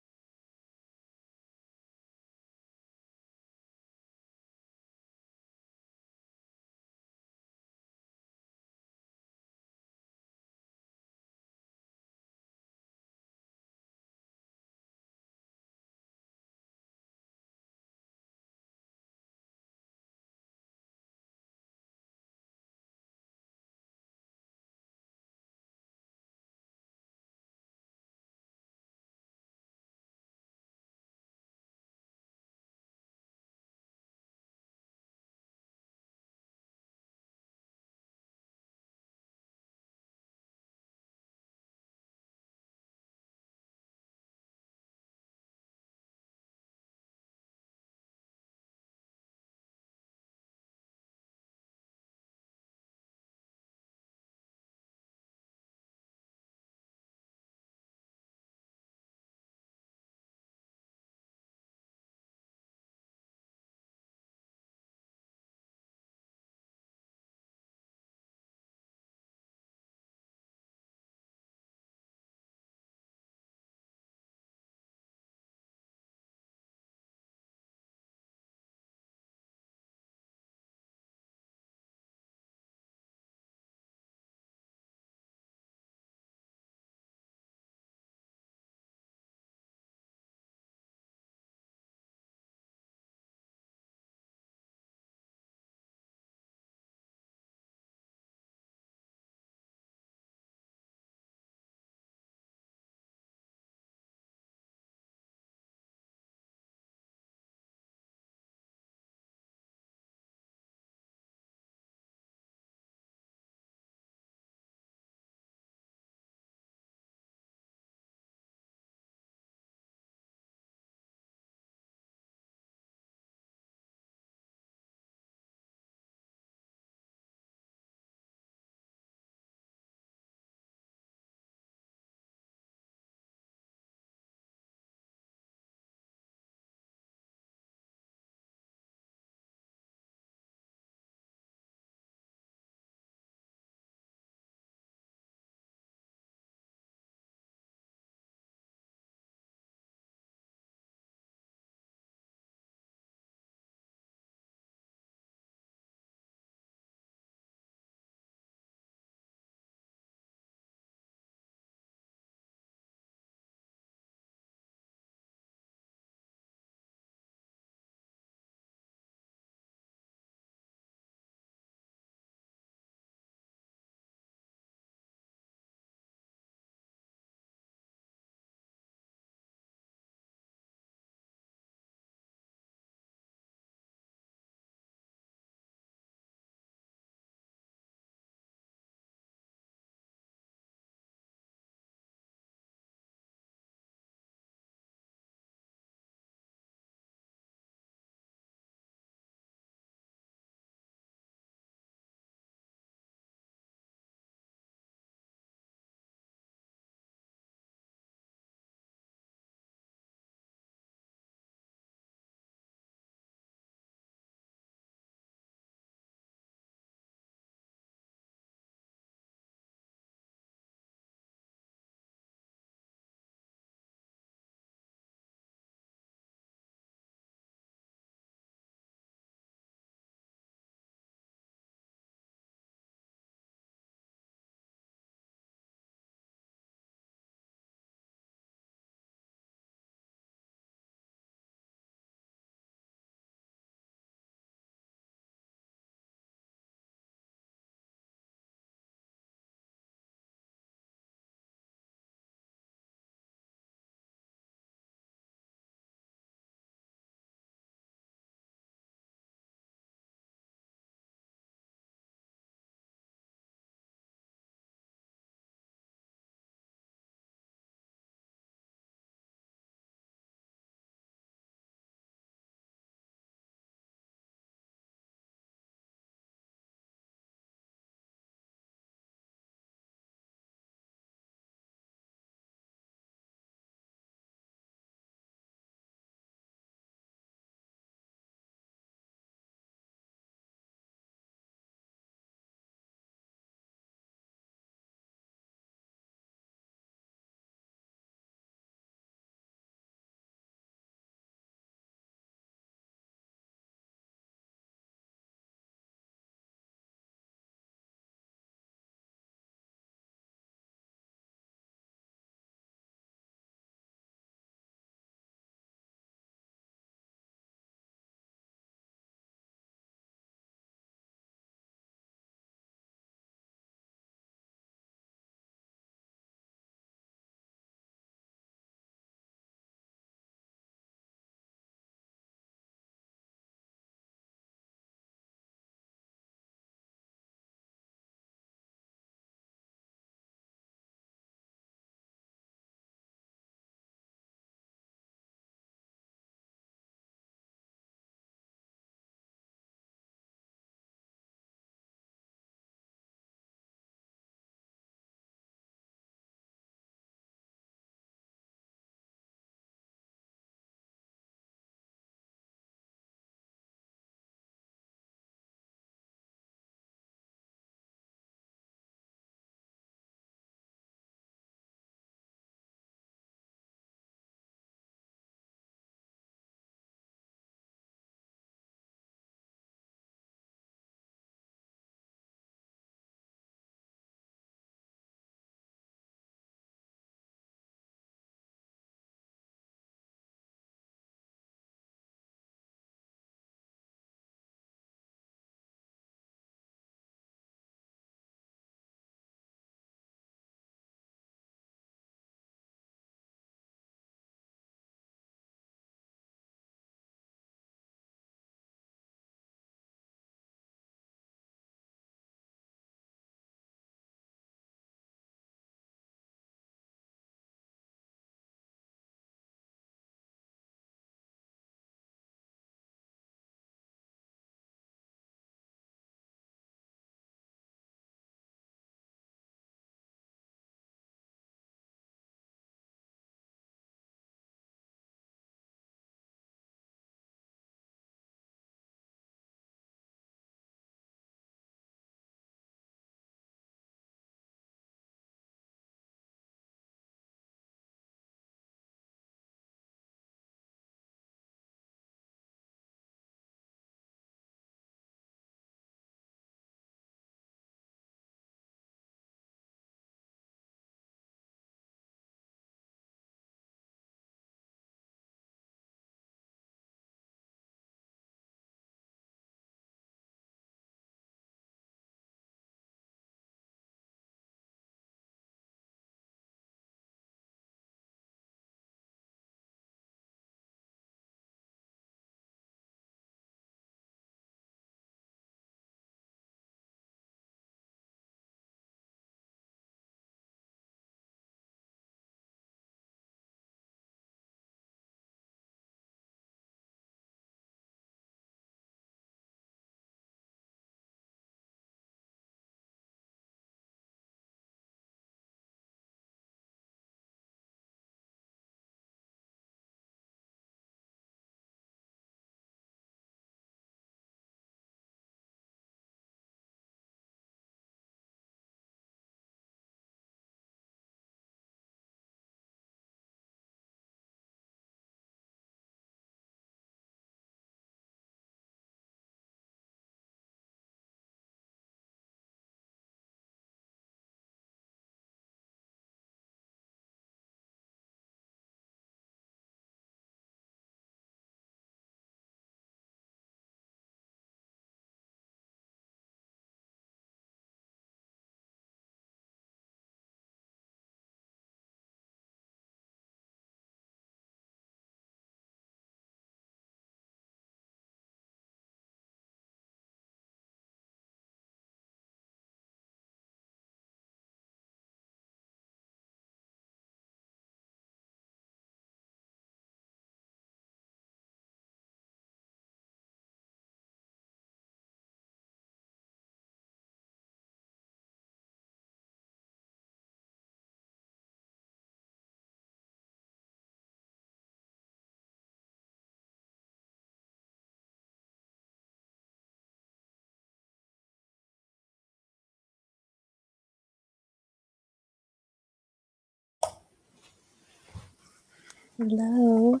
[SPEAKER 1] Hello.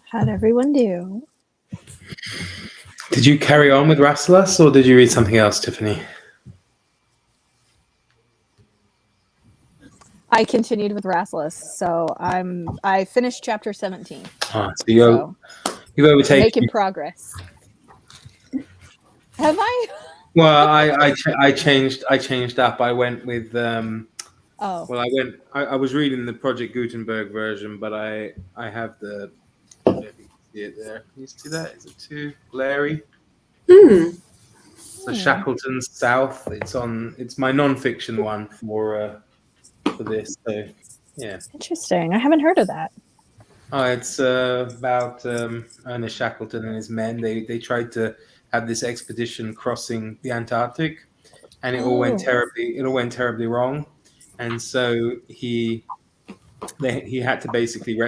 [SPEAKER 1] How'd everyone do?
[SPEAKER 5] Did you carry on with Rasselas, or did you read something else, Tiffany?
[SPEAKER 1] I continued with Rasselas, so I finished chapter 17.
[SPEAKER 5] So
[SPEAKER 1] So
[SPEAKER 5] you've overtaken.
[SPEAKER 1] making progress. Have I?
[SPEAKER 5] Well, I changed up. I went with
[SPEAKER 1] Oh,
[SPEAKER 5] well, I was reading the Project Gutenberg version, but I have the, I don't know if you can see it there. Can you see that? Is it too glary? So Shackleton's South. It's my non-fiction one for this. So yeah.
[SPEAKER 1] interesting. I haven't heard of that.
[SPEAKER 5] Oh, it's about Ernest Shackleton and his men. They tried to have this expedition crossing the Antarctic, and it all went terribly wrong. And so he had to basically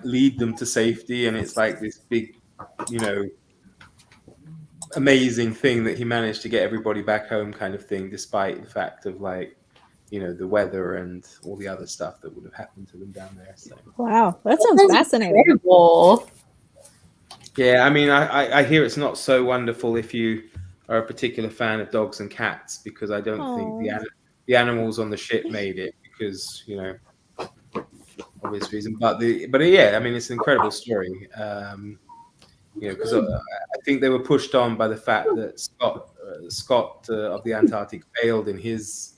[SPEAKER 5] lead them to safety, and it's like this big, amazing thing that he managed to get everybody back home, kind of thing, despite the fact of the weather and all the other stuff that would have happened to them down there. So
[SPEAKER 1] Wow, that sounds fascinating.
[SPEAKER 3] Incredible.
[SPEAKER 5] yeah, I mean, I hear it's not so wonderful if you are a particular fan of dogs and cats, because I don't think the animals on the ship made it, because obvious reason. But yeah, I mean, it's an incredible story. Because I think they were pushed on by the fact that Scott of the Antarctic failed in his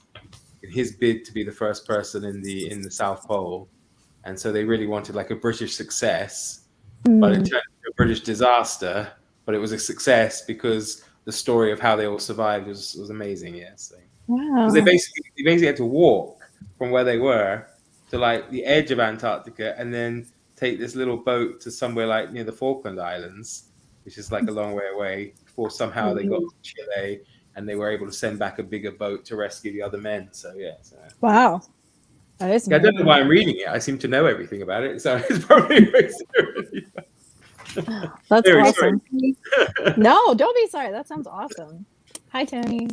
[SPEAKER 5] bid to be the first person in the South Pole, and so they really wanted like a British success, but it turned into a British disaster. But it was a success because the story of how they all survived was amazing. Yeah, so
[SPEAKER 1] Wow.
[SPEAKER 5] because they basically had to walk from where they were to like the edge of Antarctica, and then take this little boat to somewhere like near the Falkland Islands, which is like a long way away, before somehow they got to Chile, and they were able to send back a bigger boat to rescue the other men. So yeah.
[SPEAKER 1] Wow. That is
[SPEAKER 5] I don't know why I'm reading it. I seem to know everything about it, so it's probably
[SPEAKER 1] That's
[SPEAKER 5] Anyway,
[SPEAKER 1] awesome. No, don't be sorry. That sounds awesome. Hi, Tony.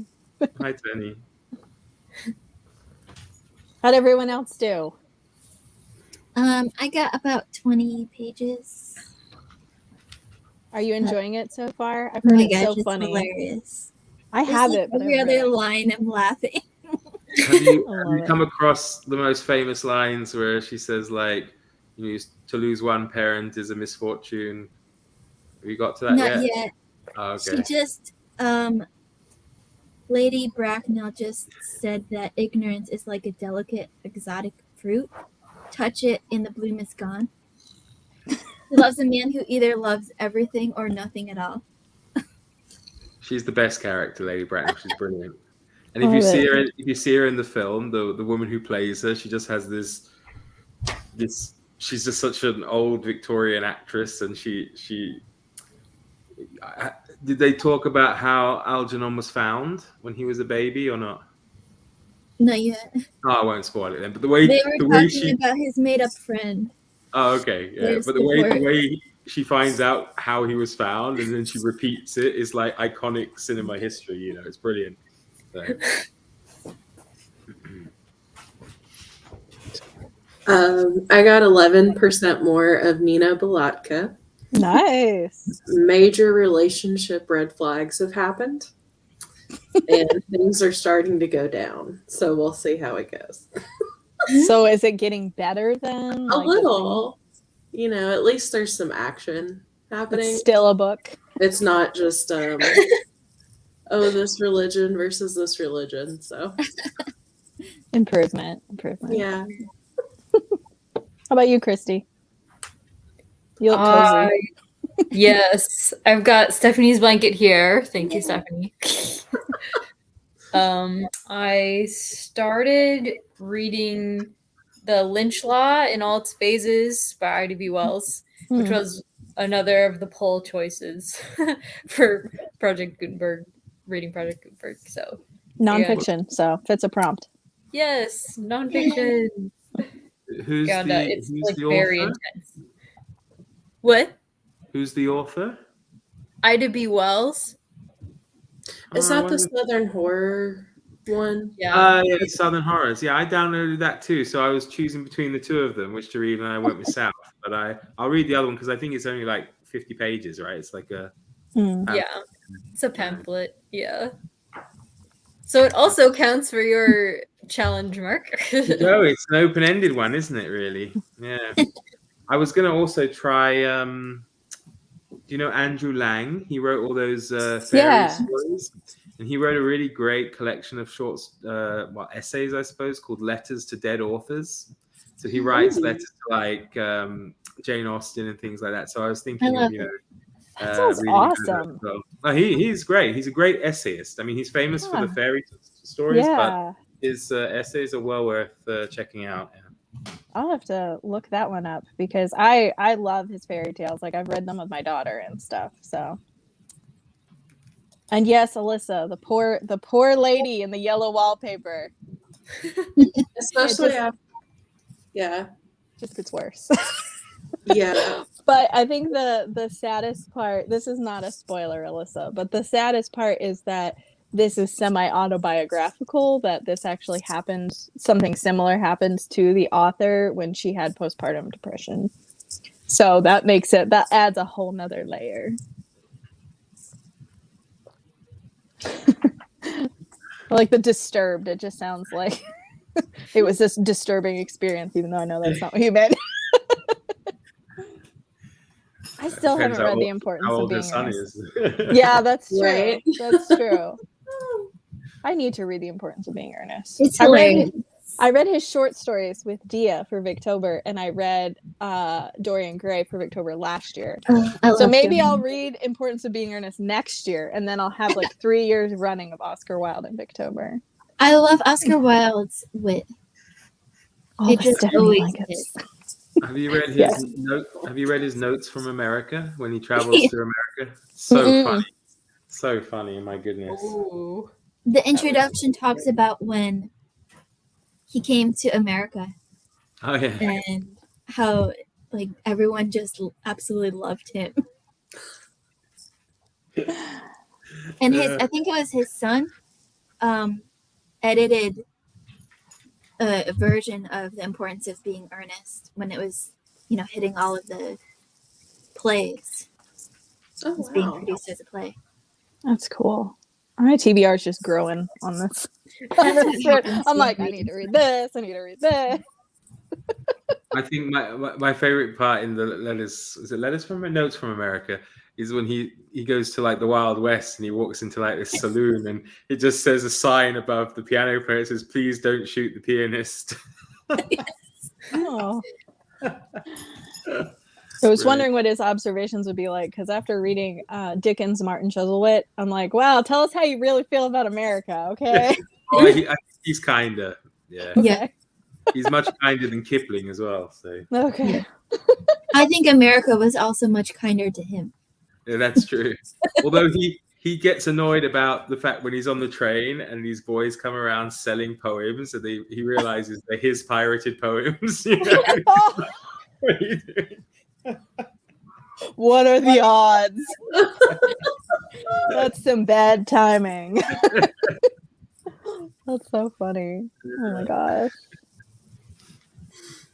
[SPEAKER 5] Hi, Tony.
[SPEAKER 1] How'd everyone else do?
[SPEAKER 2] I got about 20 pages.
[SPEAKER 1] Are you enjoying it so far? I've
[SPEAKER 2] Oh
[SPEAKER 1] heard
[SPEAKER 2] my
[SPEAKER 1] it's
[SPEAKER 2] gosh,
[SPEAKER 1] so
[SPEAKER 2] it's
[SPEAKER 1] funny.
[SPEAKER 2] hilarious.
[SPEAKER 1] I have
[SPEAKER 2] Like
[SPEAKER 1] it, but
[SPEAKER 2] every
[SPEAKER 1] I've
[SPEAKER 2] other
[SPEAKER 1] read it.
[SPEAKER 2] line I'm laughing.
[SPEAKER 5] Have you
[SPEAKER 1] love it.
[SPEAKER 5] come across the most famous lines where she says like, to lose one parent is a misfortune? Have you got to that
[SPEAKER 2] Not
[SPEAKER 5] yet?
[SPEAKER 2] yet.
[SPEAKER 5] Oh, okay.
[SPEAKER 2] She just Lady Bracknell just said that ignorance is like a delicate exotic fruit. Touch it and the bloom is gone. She loves a man who either loves everything or nothing at all.
[SPEAKER 5] She's the best character, Lady Bracknell. She's brilliant. And if
[SPEAKER 1] Love
[SPEAKER 5] you see her in the film, the woman who plays her, she just has this. She's just such an old Victorian actress, and did they talk about how Algernon was found when he was a baby or not?
[SPEAKER 2] Not yet.
[SPEAKER 5] Oh, I won't spoil it then. But the way
[SPEAKER 2] They were talking about his made-up friend.
[SPEAKER 5] Oh, okay, yeah.
[SPEAKER 2] There's
[SPEAKER 5] But the way she finds out how he was found and then she repeats it is like iconic cinema history. It's brilliant. So.
[SPEAKER 4] I got 11% more of Nina Balatka.
[SPEAKER 1] Nice.
[SPEAKER 4] Major relationship red flags have happened, and things are starting to go down. So we'll see how it goes.
[SPEAKER 1] So is it getting better then?
[SPEAKER 4] A little. At least there's some action happening.
[SPEAKER 1] It's still a book.
[SPEAKER 4] It's not just this religion versus this religion. So
[SPEAKER 1] Improvement.
[SPEAKER 4] yeah.
[SPEAKER 1] How about you, Christy? You look cozy.
[SPEAKER 3] Yes, I've got Stephanie's blanket here. Thank you, Stephanie. I started reading The Lynch Law in all its phases by Ida B. Wells, which was another of the poll choices for Project Gutenberg, reading Project Gutenberg. So
[SPEAKER 1] nonfiction, so fits a prompt.
[SPEAKER 3] Yes, nonfiction.
[SPEAKER 5] Who's
[SPEAKER 3] it's
[SPEAKER 5] the
[SPEAKER 3] very
[SPEAKER 5] author?
[SPEAKER 3] intense. What?
[SPEAKER 5] Who's the author?
[SPEAKER 3] Ida B. Wells.
[SPEAKER 4] Is that the Southern Horror one?
[SPEAKER 3] Yeah.
[SPEAKER 5] Yeah, Southern Horrors. Yeah, I downloaded that too. So I was choosing between the two of them, which to read, and I went with South. But I'll read the other one because I think it's only like 50 pages, right? It's like a
[SPEAKER 3] Yeah, it's a pamphlet. Yeah. So it also counts for your challenge, Mark.
[SPEAKER 5] No, it's an open-ended one, isn't it? Really? Yeah. I was gonna also try. Do you know Andrew Lang? He wrote all those fairy stories, and he wrote a really great collection of short, essays, I suppose, called "Letters to Dead Authors." So he writes letters to like Jane Austen and things like that. So I was thinking,
[SPEAKER 1] that sounds awesome.
[SPEAKER 5] Well. He's great. He's a great essayist. I mean, he's famous for the fairy stories, but his essays are well worth checking out. Yeah.
[SPEAKER 1] I'll have to look that one up because I love his fairy tales. Like I've read them with my daughter and stuff. So, and yes, Alyssa, the poor lady in the yellow wallpaper.
[SPEAKER 4] Especially after,
[SPEAKER 1] just gets worse.
[SPEAKER 4] Yeah.
[SPEAKER 1] But I think the saddest part, this is not a spoiler, Alyssa, but the saddest part is that this is semi-autobiographical, that this actually happened, something similar happened to the author when she had postpartum depression. So that adds a whole nother layer. Like the Disturbed, it just sounds like it was this disturbing experience, even though I know that's not what you meant. I still haven't read The Importance of Being Earnest. Yeah, that's true. Right? That's true. I need to read The Importance of Being Earnest.
[SPEAKER 2] It's hilarious.
[SPEAKER 1] I read his short stories with Dia for Victober, and I read Dorian Gray for Victober last year. So maybe I'll read Importance of Being Earnest next year, and then I'll have like 3 years running of Oscar Wilde in Victober.
[SPEAKER 2] I love Oscar Wilde's wit. It just always is.
[SPEAKER 5] Have you read his Have you read his notes from America when he travels through America? So funny. So funny, my goodness.
[SPEAKER 3] Ooh.
[SPEAKER 2] The introduction talks about when he came to America.
[SPEAKER 5] Oh yeah.
[SPEAKER 2] And how like everyone just absolutely loved him. And I think it was his son edited a version of The Importance of Being Earnest when it was, hitting all of the plays.
[SPEAKER 4] Oh,
[SPEAKER 2] It's being produced as a play.
[SPEAKER 1] That's cool. My TBR is just growing on this. I'm like, I need to read this. I need to read this.
[SPEAKER 5] I think my favorite part in the notes from America is when he goes to like the Wild West and he walks into like this saloon and it just says a sign above the piano player. It says, "Please don't shoot the pianist."
[SPEAKER 1] Oh. I was wondering what his observations would be like, because after reading Dickens' Martin Chuzzlewit, I'm like, wow, tell us how you really feel about America, okay?
[SPEAKER 5] He's kinder. Yeah.
[SPEAKER 2] Yeah.
[SPEAKER 5] He's much kinder than Kipling as well. So
[SPEAKER 1] Okay.
[SPEAKER 2] I think America was also much kinder to him.
[SPEAKER 5] Yeah, that's true. Although he gets annoyed about the fact when he's on the train and these boys come around selling poems, and he realizes they're his pirated poems. What are you doing?
[SPEAKER 1] What are the odds? That's some bad timing. That's so funny. Oh my gosh.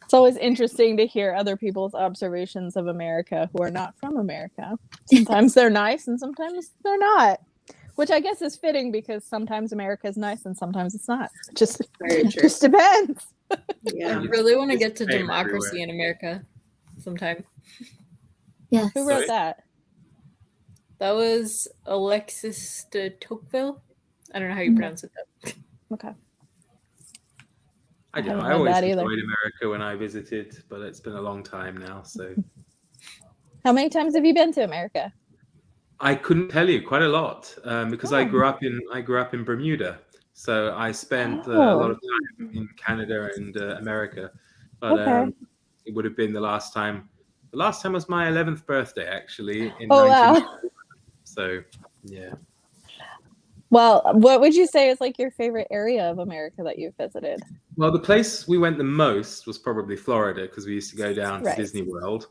[SPEAKER 1] It's always interesting to hear other people's observations of America who are not from America. Sometimes they're nice and sometimes they're not. Which I guess is fitting because sometimes America is nice and sometimes it's not. Just depends.
[SPEAKER 3] I really want to get to democracy in America sometime.
[SPEAKER 2] Yes.
[SPEAKER 1] Who wrote that?
[SPEAKER 3] That was Alexis de Tocqueville. I don't know how you pronounce it though.
[SPEAKER 1] Okay.
[SPEAKER 5] I always enjoyed America when I visited, but it's been a long time now. So,
[SPEAKER 1] how many times have you been to America?
[SPEAKER 5] I couldn't tell you. Quite a lot, because I grew up in Bermuda, so I spent a lot of time in Canada and America. But it would have been the last time. The last time was my 11th birthday, actually.
[SPEAKER 1] Wow!
[SPEAKER 5] So, yeah.
[SPEAKER 1] Well, what would you say is like your favorite area of America that you've visited?
[SPEAKER 5] Well, the place we went the most was probably Florida because we used to go down to Disney World.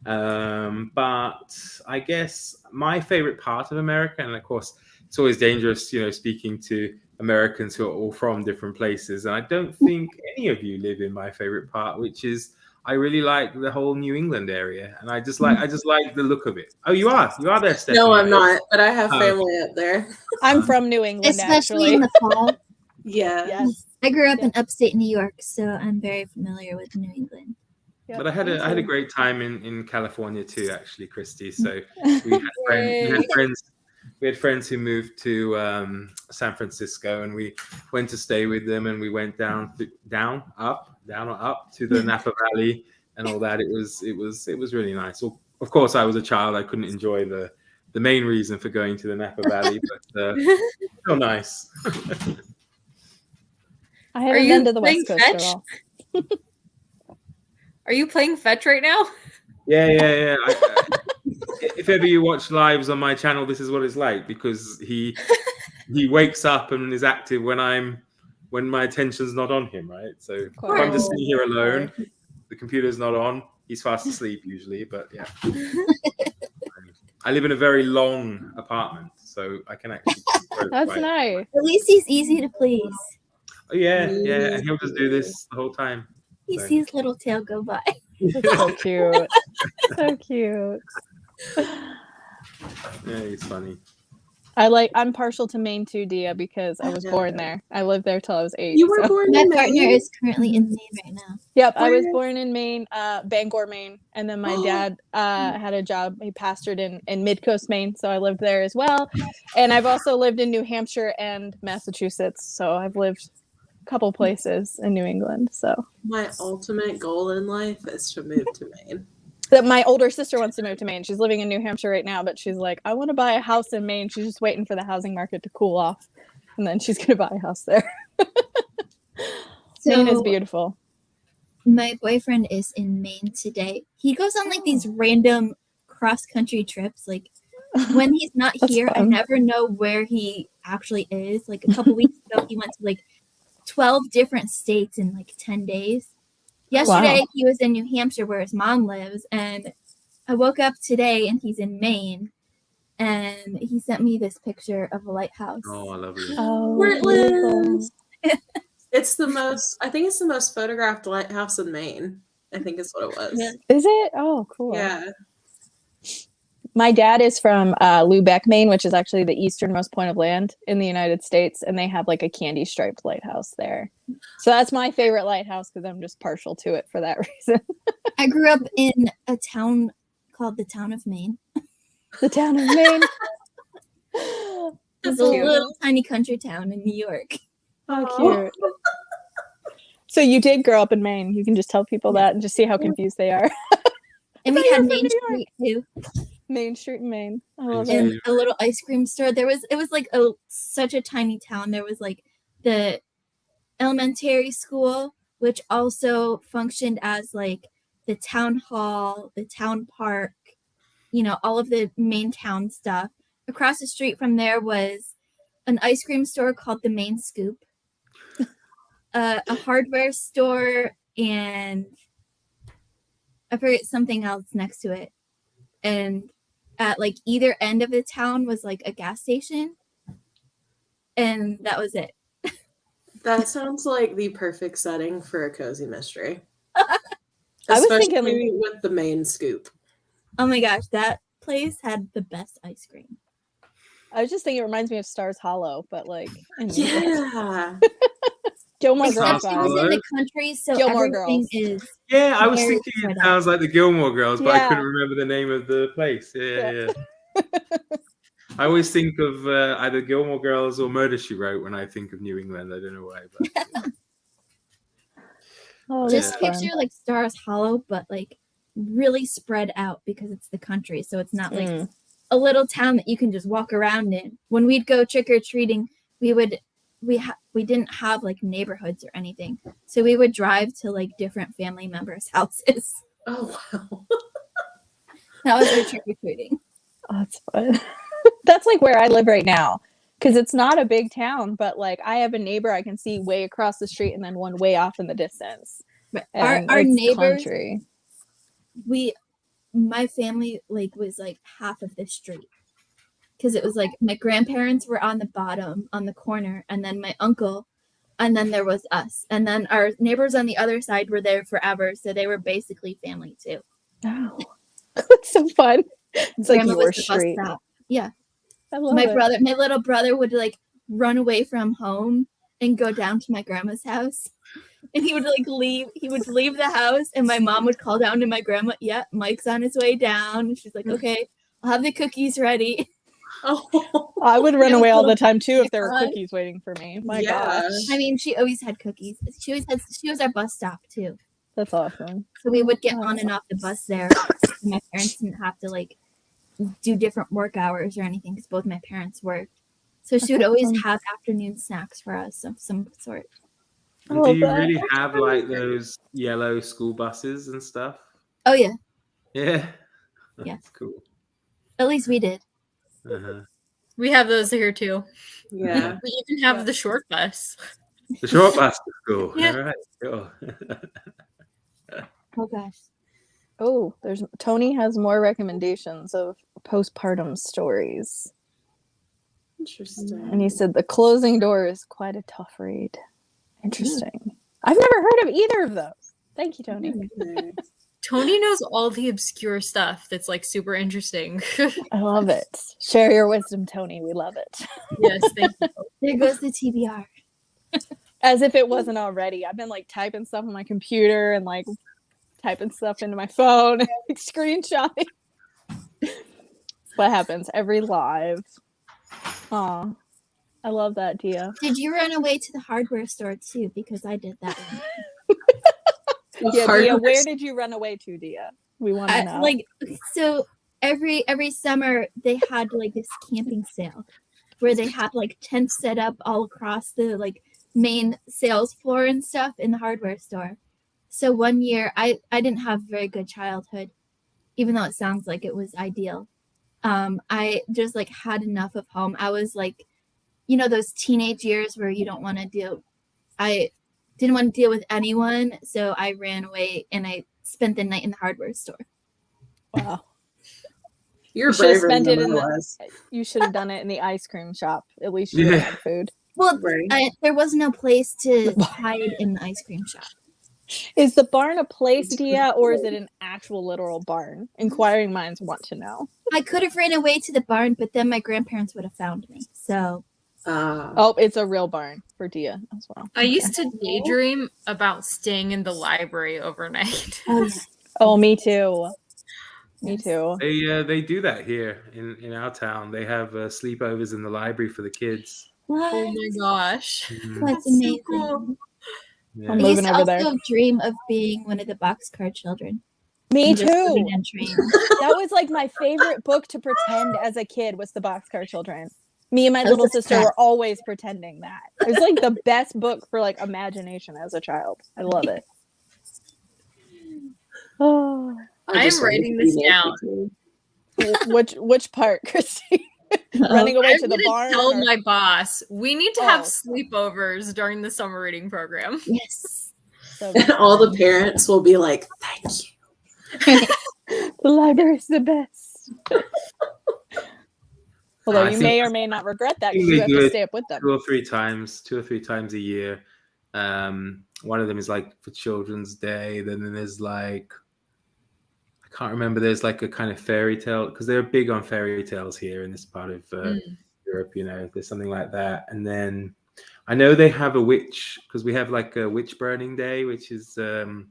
[SPEAKER 5] But I guess my favorite part of America, and of course, it's always dangerous, speaking to Americans who are all from different places. And I don't think any of you live in my favorite part, which is I really like the whole New England area, and I just like the look of it. Oh, you are there, Stephanie?
[SPEAKER 4] No, I'm not, but I have family up there.
[SPEAKER 1] I'm from New England,
[SPEAKER 2] Especially
[SPEAKER 1] actually.
[SPEAKER 2] in the fall.
[SPEAKER 4] Yeah.
[SPEAKER 1] Yes.
[SPEAKER 2] I grew up in upstate New York, so I'm very familiar with New England.
[SPEAKER 1] Yep,
[SPEAKER 5] But I had
[SPEAKER 1] me
[SPEAKER 5] a
[SPEAKER 1] too.
[SPEAKER 5] great time in California too, actually, Christy. So we had friends who moved to San Francisco, and we went to stay with them, and we went down or up to the Napa Valley and all that. It was really nice. Well, of course, I was a child. I couldn't enjoy the main reason for going to the Napa Valley, but still nice.
[SPEAKER 1] I haven't been to the West Coast at all.
[SPEAKER 3] Are you playing fetch right now?
[SPEAKER 5] Yeah. If ever you watch lives on my channel, this is what it's like, because he wakes up and is active when my attention's not on him, right? So if I'm just sitting here alone, the computer's not on, he's fast asleep usually, but yeah. I live in a very long apartment, so I can actually.
[SPEAKER 1] That's nice.
[SPEAKER 2] At least he's easy to please.
[SPEAKER 5] Oh yeah, and he'll just do this the whole time.
[SPEAKER 2] He sees little tail go by.
[SPEAKER 1] That's so cute. So cute.
[SPEAKER 5] Yeah, he's funny.
[SPEAKER 1] I'm partial to Maine too, Dia, because I was born there. I lived there till I was 8.
[SPEAKER 4] You were born
[SPEAKER 2] My
[SPEAKER 4] in
[SPEAKER 2] partner
[SPEAKER 4] Maine?
[SPEAKER 2] is currently in Maine right now.
[SPEAKER 1] Yep, I was
[SPEAKER 4] Where?
[SPEAKER 1] born in Maine, Bangor, Maine, and then my dad had a job. He pastored in Mid-Coast, Maine, so I lived there as well. And I've also lived in New Hampshire and Massachusetts, so I've lived a couple places in New England. So
[SPEAKER 4] My ultimate goal in life is to move to Maine.
[SPEAKER 1] my older sister wants to move to Maine. She's living in New Hampshire right now, but she's like, I want to buy a house in Maine. She's just waiting for the housing market to cool off, and then she's gonna buy a house there. Maine is beautiful.
[SPEAKER 2] My boyfriend is in Maine today. He goes on like these random cross-country trips. Like when he's not here, I
[SPEAKER 1] fun.
[SPEAKER 2] never know where he actually is. Like a couple weeks ago, he went to like 12 different states in like 10 days. Yesterday, he was in New Hampshire where his mom lives, and I woke up today and he's in Maine, and he sent me this picture of a lighthouse.
[SPEAKER 5] Oh, I love it.
[SPEAKER 1] Oh,
[SPEAKER 4] Portland. I think it's the most photographed lighthouse in Maine. I think is what it was.
[SPEAKER 2] Yeah.
[SPEAKER 1] Is it? Oh, cool.
[SPEAKER 4] Yeah.
[SPEAKER 1] My dad is from Lubec, Maine, which is actually the easternmost point of land in the United States, and they have like a candy striped lighthouse there. So that's my favorite lighthouse because I'm just partial to it for that reason.
[SPEAKER 2] I grew up in a town called the Town of Maine.
[SPEAKER 1] The town of Maine.
[SPEAKER 2] It's a little tiny country town in New York.
[SPEAKER 1] How cute. So you did grow up in Maine. You can just tell people that and just see how confused they are.
[SPEAKER 2] And we had Main Street too.
[SPEAKER 1] Main Street in Maine. I love
[SPEAKER 2] And
[SPEAKER 1] it.
[SPEAKER 2] a little ice cream store. It was like such a tiny town. There was like the elementary school, which also functioned as like the town hall, the town park, all of the main town stuff. Across the street from there was an ice cream store called the Main Scoop, a hardware store, and I forget something else next to it. And at like either end of the town was like a gas station, and that was it.
[SPEAKER 4] That sounds like the perfect setting for a cozy mystery.
[SPEAKER 1] I was
[SPEAKER 4] Especially
[SPEAKER 1] thinking
[SPEAKER 4] with the Main Scoop.
[SPEAKER 2] Oh my gosh, that place had the best ice cream.
[SPEAKER 1] I was just thinking it reminds me of Stars Hollow, but like in New England.
[SPEAKER 4] Yeah.
[SPEAKER 1] Gilmore
[SPEAKER 2] Except
[SPEAKER 1] Girls.
[SPEAKER 2] it was in the country, so
[SPEAKER 1] Gilmore
[SPEAKER 2] everything
[SPEAKER 1] Girls.
[SPEAKER 2] is
[SPEAKER 5] Yeah, I was
[SPEAKER 2] very
[SPEAKER 5] thinking
[SPEAKER 2] spread
[SPEAKER 5] it
[SPEAKER 2] out.
[SPEAKER 5] sounds like the Gilmore Girls, but I
[SPEAKER 1] Yeah.
[SPEAKER 5] couldn't remember the name of the place. Yeah. I always think of either Gilmore Girls or Murder, She Wrote when I think of New England. I don't know why, but yeah.
[SPEAKER 1] Oh,
[SPEAKER 2] just
[SPEAKER 1] that's fun.
[SPEAKER 2] picture like Stars Hollow, but like really spread out because it's the country, so it's not like a little town that you can just walk around in. When we'd go trick or treating, we didn't have like neighborhoods or anything, so we would drive to like different family members' houses.
[SPEAKER 4] Oh wow.
[SPEAKER 2] That was our trick or treating.
[SPEAKER 1] Oh, that's fun. That's like where I live right now. Because it's not a big town, but like I have a neighbor I can see way across the street and then one way off in the distance.
[SPEAKER 2] But
[SPEAKER 1] And
[SPEAKER 2] our
[SPEAKER 1] it's
[SPEAKER 2] neighbors,
[SPEAKER 1] country.
[SPEAKER 2] we my family like was like half of the street. Because it was like my grandparents were on the bottom, on the corner, and then my uncle, and then there was us. And then our neighbors on the other side were there forever, so they were basically family too.
[SPEAKER 1] Oh, that's so fun. It's like
[SPEAKER 2] Grandma
[SPEAKER 1] your
[SPEAKER 2] was the bus
[SPEAKER 1] street.
[SPEAKER 2] stop. Yeah.
[SPEAKER 1] I love
[SPEAKER 2] My
[SPEAKER 1] it.
[SPEAKER 2] little brother would like run away from home and go down to my grandma's house. And he would leave the house, and my mom would call down to my grandma, yeah, Mike's on his way down. And she's like, okay, I'll have the cookies ready.
[SPEAKER 4] Oh,
[SPEAKER 1] I would run
[SPEAKER 2] Yeah,
[SPEAKER 1] away all the
[SPEAKER 2] little
[SPEAKER 1] time too if there were
[SPEAKER 2] fun.
[SPEAKER 1] cookies waiting for me. My
[SPEAKER 4] Yeah.
[SPEAKER 1] gosh.
[SPEAKER 2] I mean, she always had cookies. She was our bus stop too.
[SPEAKER 1] That's awesome.
[SPEAKER 2] So we would get
[SPEAKER 1] Oh.
[SPEAKER 2] on and off the bus there. My parents didn't have to like do different work hours or anything because both my parents worked. So she would always
[SPEAKER 1] awesome.
[SPEAKER 2] have afternoon snacks for us of some sort.
[SPEAKER 5] And
[SPEAKER 1] love
[SPEAKER 5] do you
[SPEAKER 1] that.
[SPEAKER 5] really have like those yellow school buses and stuff?
[SPEAKER 2] Oh yeah,
[SPEAKER 5] Yeah.
[SPEAKER 2] Yeah.
[SPEAKER 5] That's cool.
[SPEAKER 2] at least we did.
[SPEAKER 5] Uh-huh.
[SPEAKER 3] We have those here too.
[SPEAKER 4] yeah.
[SPEAKER 3] We even have
[SPEAKER 1] Yeah.
[SPEAKER 3] the short bus.
[SPEAKER 5] The short bus to school.
[SPEAKER 3] Yeah.
[SPEAKER 5] All right. Cool.
[SPEAKER 2] Oh gosh.
[SPEAKER 1] Oh, there's Tony has more recommendations of postpartum stories.
[SPEAKER 4] Interesting.
[SPEAKER 1] And he said the closing door is quite a tough read. Interesting. I've never heard of either of those. Thank you, Tony.
[SPEAKER 4] Okay.
[SPEAKER 3] Tony knows all the obscure stuff that's like super interesting.
[SPEAKER 1] I love it. Share your wisdom, Tony. We love it.
[SPEAKER 3] Yes, thank you.
[SPEAKER 2] There goes the TBR.
[SPEAKER 1] As if it wasn't already. I've been like typing stuff on my computer and like typing stuff into my phone, like, screenshotting. That's what happens every live. Aw. I love that, Dia.
[SPEAKER 2] Did you run away to the hardware store too? Because I did that one.
[SPEAKER 1] Yeah,
[SPEAKER 4] Hard
[SPEAKER 1] Dia,
[SPEAKER 4] work.
[SPEAKER 1] where did you run away to, Dia? We want to know.
[SPEAKER 2] Like so every summer they had like this camping sale where they had like tents set up all across the like main sales floor and stuff in the hardware store. So one year I didn't have a very good childhood, even though it sounds like it was ideal. I just like had enough of home. I was like, you know, those teenage years where you don't want to deal. I didn't want to deal with anyone, so I ran away and I spent the night in the hardware store.
[SPEAKER 1] Wow.
[SPEAKER 4] You're
[SPEAKER 1] You should have
[SPEAKER 4] braver
[SPEAKER 1] spent
[SPEAKER 4] than
[SPEAKER 1] it
[SPEAKER 4] I
[SPEAKER 1] in the-
[SPEAKER 4] was.
[SPEAKER 1] You should have done it in the ice cream shop. At least you would
[SPEAKER 5] Yeah.
[SPEAKER 1] have had food.
[SPEAKER 2] Well,
[SPEAKER 4] Right.
[SPEAKER 2] there was no place to hide in the ice cream shop.
[SPEAKER 1] Is the barn a place, Dia, or is it an actual literal barn? Inquiring minds want to know.
[SPEAKER 2] I could have ran away to the barn, but then my grandparents would have found me. So
[SPEAKER 1] Oh, it's a real barn for Dia as well.
[SPEAKER 3] I used to daydream about staying in the library overnight.
[SPEAKER 1] Oh, me too. Me
[SPEAKER 2] Yes.
[SPEAKER 1] too.
[SPEAKER 5] They do that here in our town. They have sleepovers in the library for the kids.
[SPEAKER 2] What?
[SPEAKER 3] Oh my gosh.
[SPEAKER 5] Mhm.
[SPEAKER 2] That's
[SPEAKER 3] so
[SPEAKER 2] amazing.
[SPEAKER 3] cool.
[SPEAKER 5] Yeah.
[SPEAKER 1] I'm
[SPEAKER 2] I used
[SPEAKER 1] moving
[SPEAKER 2] to
[SPEAKER 1] over there.
[SPEAKER 2] also dream of being one of the boxcar children.
[SPEAKER 1] Me
[SPEAKER 2] and just living
[SPEAKER 1] too.
[SPEAKER 2] in trains.
[SPEAKER 1] That was like my favorite book to pretend as a kid was the Boxcar Children. Me and my
[SPEAKER 2] That was
[SPEAKER 1] little
[SPEAKER 2] a
[SPEAKER 1] sister
[SPEAKER 2] stretch.
[SPEAKER 1] were always pretending that. It was like the best book for like imagination as a child. I love it. Oh,
[SPEAKER 3] I am writing this down.
[SPEAKER 1] which part, Christy? Running away
[SPEAKER 3] I'm
[SPEAKER 1] to the
[SPEAKER 3] gonna
[SPEAKER 1] barn?
[SPEAKER 3] tell
[SPEAKER 1] or-
[SPEAKER 3] my boss we need to have
[SPEAKER 1] Oh.
[SPEAKER 3] sleepovers during the summer reading program.
[SPEAKER 2] Yes.
[SPEAKER 1] So
[SPEAKER 4] And all the parents will be like, "Thank you."
[SPEAKER 1] the library's the best. Although
[SPEAKER 5] I
[SPEAKER 1] you
[SPEAKER 5] think-
[SPEAKER 1] may or may not regret that
[SPEAKER 5] I
[SPEAKER 1] because
[SPEAKER 5] think
[SPEAKER 1] you
[SPEAKER 5] they
[SPEAKER 1] have
[SPEAKER 5] do
[SPEAKER 1] to
[SPEAKER 5] it
[SPEAKER 1] stay up with them.
[SPEAKER 5] 2 or 3 times a year. One of them is like for Children's Day. Then there's like, I can't remember. There's like a kind of fairy tale because they're big on fairy tales here in this part of Europe. You know, there's something like that. And then I know they have a witch because we have like a witch burning day, which is Valparaiso's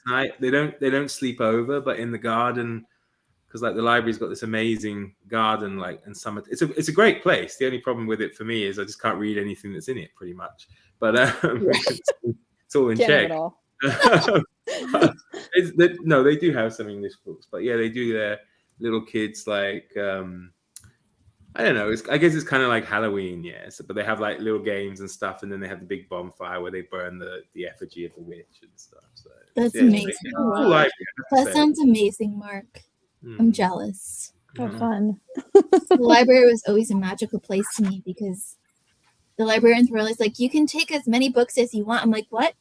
[SPEAKER 5] night. They don't sleep over, but in the garden. Because like the library's got this amazing garden, like and summer. It's a great place. The only problem with it for me is I just can't read anything that's in it, pretty much. But it's all in
[SPEAKER 1] Can't have
[SPEAKER 5] Czech.
[SPEAKER 1] it all.
[SPEAKER 5] No, they do have some English books, but yeah, they do their little kids like I don't know. I guess it's kind of like Halloween, yes. But they have like little games and stuff, and then they have the big bonfire where they burn the effigy of the witch and stuff. So
[SPEAKER 2] That's
[SPEAKER 5] yeah,
[SPEAKER 2] amazing.
[SPEAKER 5] it's a cool library, I have to
[SPEAKER 2] That
[SPEAKER 5] say.
[SPEAKER 2] sounds amazing, Mark.
[SPEAKER 5] Mm.
[SPEAKER 2] I'm jealous.
[SPEAKER 1] How
[SPEAKER 5] Mhm.
[SPEAKER 1] fun.
[SPEAKER 2] The library was always a magical place to me because the librarians were always like, you can take as many books as you want. I'm like, what?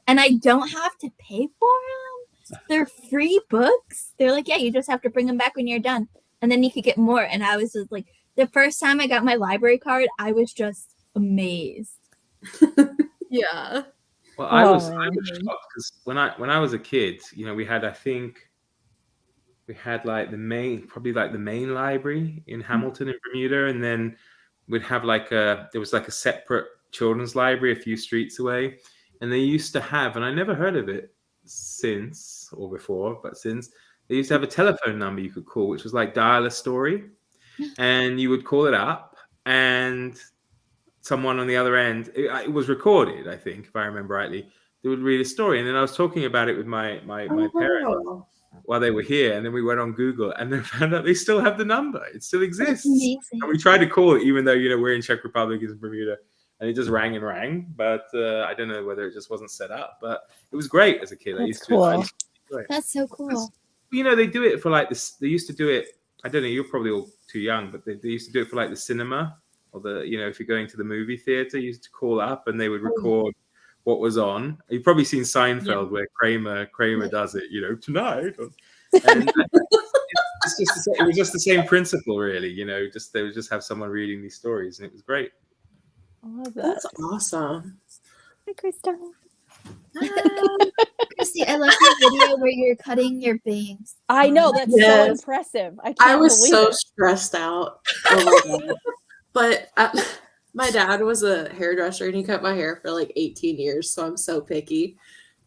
[SPEAKER 2] And I don't have to pay for them? they're free books. They're like, yeah, you just have to bring them back when you're done, and then you could get more. And I was just like, the first time I got my library card, I was just amazed.
[SPEAKER 3] Yeah.
[SPEAKER 5] Well, I was
[SPEAKER 1] man.
[SPEAKER 5] shocked because when I was a kid, we had, I think we had like the main library in Hamilton in Bermuda, and then we'd have there was like a separate children's library a few streets away, and they used to have, and I never heard of it since or before, but since they used to have a telephone number you could call, which was like dial a story, and you would call it up, and someone on the other end, it was recorded, I think, if I remember rightly, they would read a story, and then I was talking about it with my parents while they were here, and then we went on Google and then found out they still have the number. It still exists.
[SPEAKER 2] Amazing.
[SPEAKER 5] And we tried to call it, even though we're in Czech Republic, it's in Bermuda, and it just rang and rang. But I don't know whether it just wasn't set up. But it was great as a kid.
[SPEAKER 1] That's cool.
[SPEAKER 2] That's so cool.
[SPEAKER 5] They do it for like this. They used to do it. I don't know. You're probably all too young, but they used to do it for like the cinema, or the if you're going to the movie theater, you used to call up and they would record what was on. You've probably seen Seinfeld, where Kramer does it, tonight. And it was just the same principle, really. They would just have someone reading these stories, and it was great.
[SPEAKER 1] I love that.
[SPEAKER 4] That's awesome.
[SPEAKER 1] Hi, Krista.
[SPEAKER 2] Christy, I love the video where you're cutting your bangs.
[SPEAKER 1] I know, that's so impressive.
[SPEAKER 4] I was
[SPEAKER 1] believe
[SPEAKER 4] so
[SPEAKER 1] it.
[SPEAKER 4] stressed out. Oh my God. But my dad was a hairdresser, and he cut my hair for like 18 years, so I'm so picky.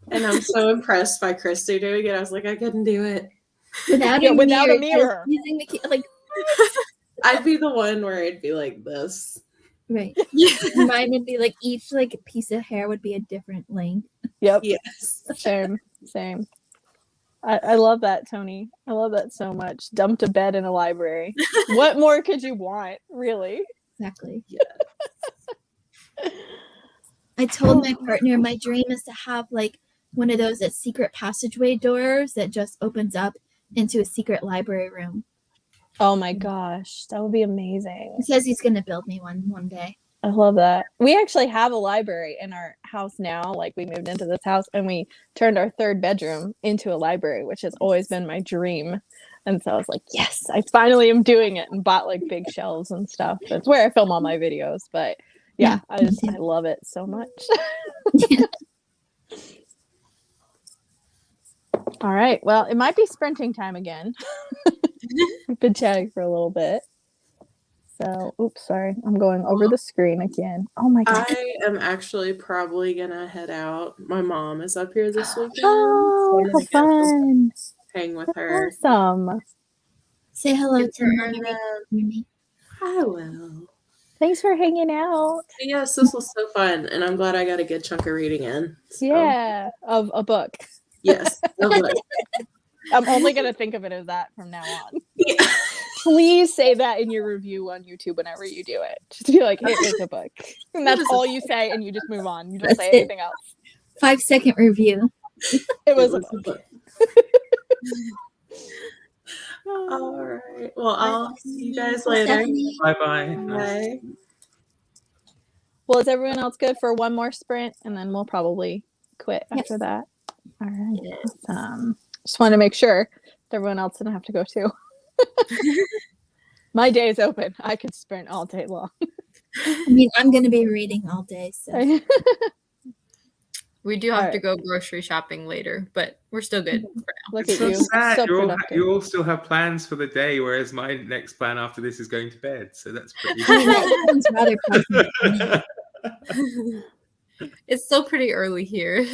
[SPEAKER 4] And I'm so impressed by Christy doing it. I was like, I couldn't do it.
[SPEAKER 2] Without a mirror. Using the
[SPEAKER 4] I'd be the one where I'd be like this.
[SPEAKER 2] Right. Mine would be like each piece of hair would be a different length.
[SPEAKER 1] Yep.
[SPEAKER 4] Yes.
[SPEAKER 1] Same. I love that, Tony. I love that so much. Dumped a bed in a library. What more could you want, really?
[SPEAKER 2] Exactly.
[SPEAKER 4] Yeah.
[SPEAKER 2] I told my partner my dream is to have one of those secret passageway doors that just opens up into a secret library room.
[SPEAKER 1] Oh my gosh, that would be amazing.
[SPEAKER 2] He says he's going to build me one day.
[SPEAKER 1] I love that. We actually have a library in our house now. We moved into this house and we turned our third bedroom into a library, which has always been my dream. And so I was like, yes, I finally am doing it, and bought big shelves and stuff. That's where I film all my videos. But yeah, I love it so much. All right. Well, it might be sprinting time again. We've been chatting for a little bit. So, oops, sorry. I'm going over the screen again. Oh my God.
[SPEAKER 4] I am actually probably going to head out. My mom is up here this weekend.
[SPEAKER 1] Oh, how fun.
[SPEAKER 4] Hang with her.
[SPEAKER 1] Awesome.
[SPEAKER 2] Say hello to me.
[SPEAKER 4] I will.
[SPEAKER 1] Thanks for hanging out.
[SPEAKER 4] Yes, this was so fun, and I'm glad I got a good chunk of reading in. So.
[SPEAKER 1] Yeah, of a book.
[SPEAKER 4] Yes.
[SPEAKER 1] I'm only going to think of it as that from now on.
[SPEAKER 4] Yeah.
[SPEAKER 1] Please say that in your review on YouTube whenever you do it. Just be like, it is a book. And that's all you say, and you just move on. You don't say anything else.
[SPEAKER 2] 5-second review.
[SPEAKER 1] It was a book.
[SPEAKER 4] All right. Well, I'll see you guys later.
[SPEAKER 5] Bye-bye.
[SPEAKER 4] Bye.
[SPEAKER 1] Well, is everyone else good for one more sprint? And then we'll probably quit after that. All right. Just want to make sure that everyone else didn't have to go too. My day is open. I could sprint all day long.
[SPEAKER 2] I mean, I'm going to be reading all day. So.
[SPEAKER 3] We do have to go grocery shopping later, but we're still good for now.
[SPEAKER 1] Look
[SPEAKER 5] It's
[SPEAKER 1] at
[SPEAKER 5] so
[SPEAKER 1] you.
[SPEAKER 5] sad.
[SPEAKER 1] So
[SPEAKER 5] You all still have plans for the day, whereas my next plan after this is going to bed. So that's pretty
[SPEAKER 2] That sounds rather pleasant.
[SPEAKER 3] It's still pretty early here.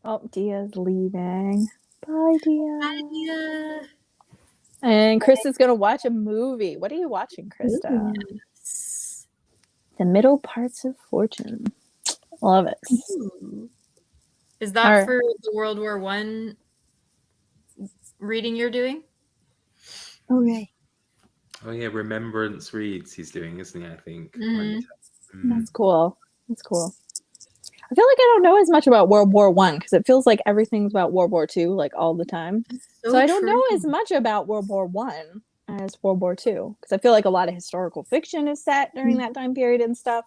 [SPEAKER 1] Oh, Dia's leaving. Bye, Dia.
[SPEAKER 3] Bye, Dia.
[SPEAKER 1] And Krista's going to watch a movie. What are you watching, Krista?
[SPEAKER 3] Yes.
[SPEAKER 1] The Middle Parts of Fortune. Love it.
[SPEAKER 3] Is that for the World War I reading you're doing?
[SPEAKER 2] All right.
[SPEAKER 5] Oh yeah, Remembrance Reads he's doing, isn't he? I think.
[SPEAKER 1] That's cool. That's cool. I feel like I don't know as much about World War I because it feels like everything's about World War II all the time. So I don't know as much about World War I as World War II because I feel like a lot of historical fiction is set during that time period and stuff.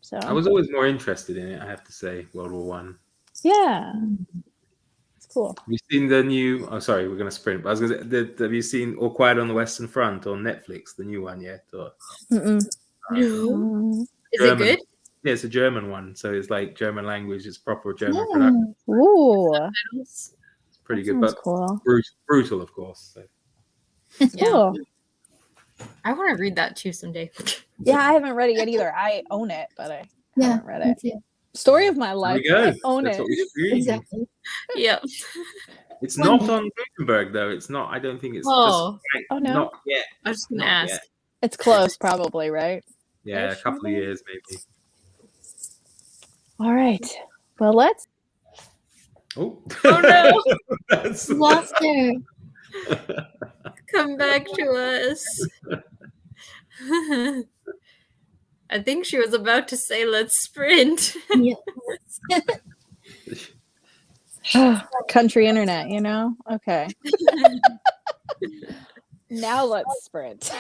[SPEAKER 1] So
[SPEAKER 5] I was always more interested in it, I have to say, World War I.
[SPEAKER 1] Yeah, it's cool.
[SPEAKER 5] Have you seen the new? Oh, sorry, we're going to sprint. But I was going to say, have you seen All Quiet on the Western Front on Netflix, the new one yet? Or
[SPEAKER 1] Mm-mm.
[SPEAKER 2] No.
[SPEAKER 3] Is it
[SPEAKER 5] German?
[SPEAKER 3] good?
[SPEAKER 5] Yeah, it's a German one, so it's like German language. It's proper German production.
[SPEAKER 1] Ooh,
[SPEAKER 5] Pretty
[SPEAKER 1] that
[SPEAKER 5] good,
[SPEAKER 1] sounds
[SPEAKER 5] but
[SPEAKER 1] cool.
[SPEAKER 5] brutal, of course. So.
[SPEAKER 3] Yeah.
[SPEAKER 1] Cool.
[SPEAKER 3] I want to read that too someday.
[SPEAKER 1] Yeah, I haven't read it yet either. I own it, but I
[SPEAKER 2] Yeah,
[SPEAKER 1] haven't read
[SPEAKER 2] me
[SPEAKER 1] it.
[SPEAKER 2] too.
[SPEAKER 1] Story of my
[SPEAKER 5] There
[SPEAKER 1] life.
[SPEAKER 5] we go.
[SPEAKER 1] I own
[SPEAKER 5] That's
[SPEAKER 1] it.
[SPEAKER 5] what we should read.
[SPEAKER 2] Exactly.
[SPEAKER 3] Yeah.
[SPEAKER 5] It's
[SPEAKER 2] One
[SPEAKER 5] not
[SPEAKER 2] day.
[SPEAKER 5] on Gutenberg though. It's not. I don't think it's
[SPEAKER 3] Oh.
[SPEAKER 5] just like,
[SPEAKER 1] Oh, no?
[SPEAKER 5] not yet.
[SPEAKER 3] I was just gonna
[SPEAKER 5] Not
[SPEAKER 3] ask.
[SPEAKER 5] yet.
[SPEAKER 1] It's close, probably, right?
[SPEAKER 5] Yeah, a
[SPEAKER 1] Ish,
[SPEAKER 5] couple of
[SPEAKER 1] maybe?
[SPEAKER 5] years maybe.
[SPEAKER 1] All right. Well, let's.
[SPEAKER 5] Oh,
[SPEAKER 3] Oh, no.
[SPEAKER 5] That's-
[SPEAKER 2] Lost her.
[SPEAKER 3] Come back to us. I think she was about to say, let's sprint.
[SPEAKER 2] Yeah.
[SPEAKER 1] Country internet, you know? Okay. Now let's sprint.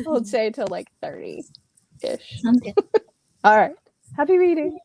[SPEAKER 1] We'll say till like 30-ish.
[SPEAKER 2] Sounds good.
[SPEAKER 1] All right. Happy reading.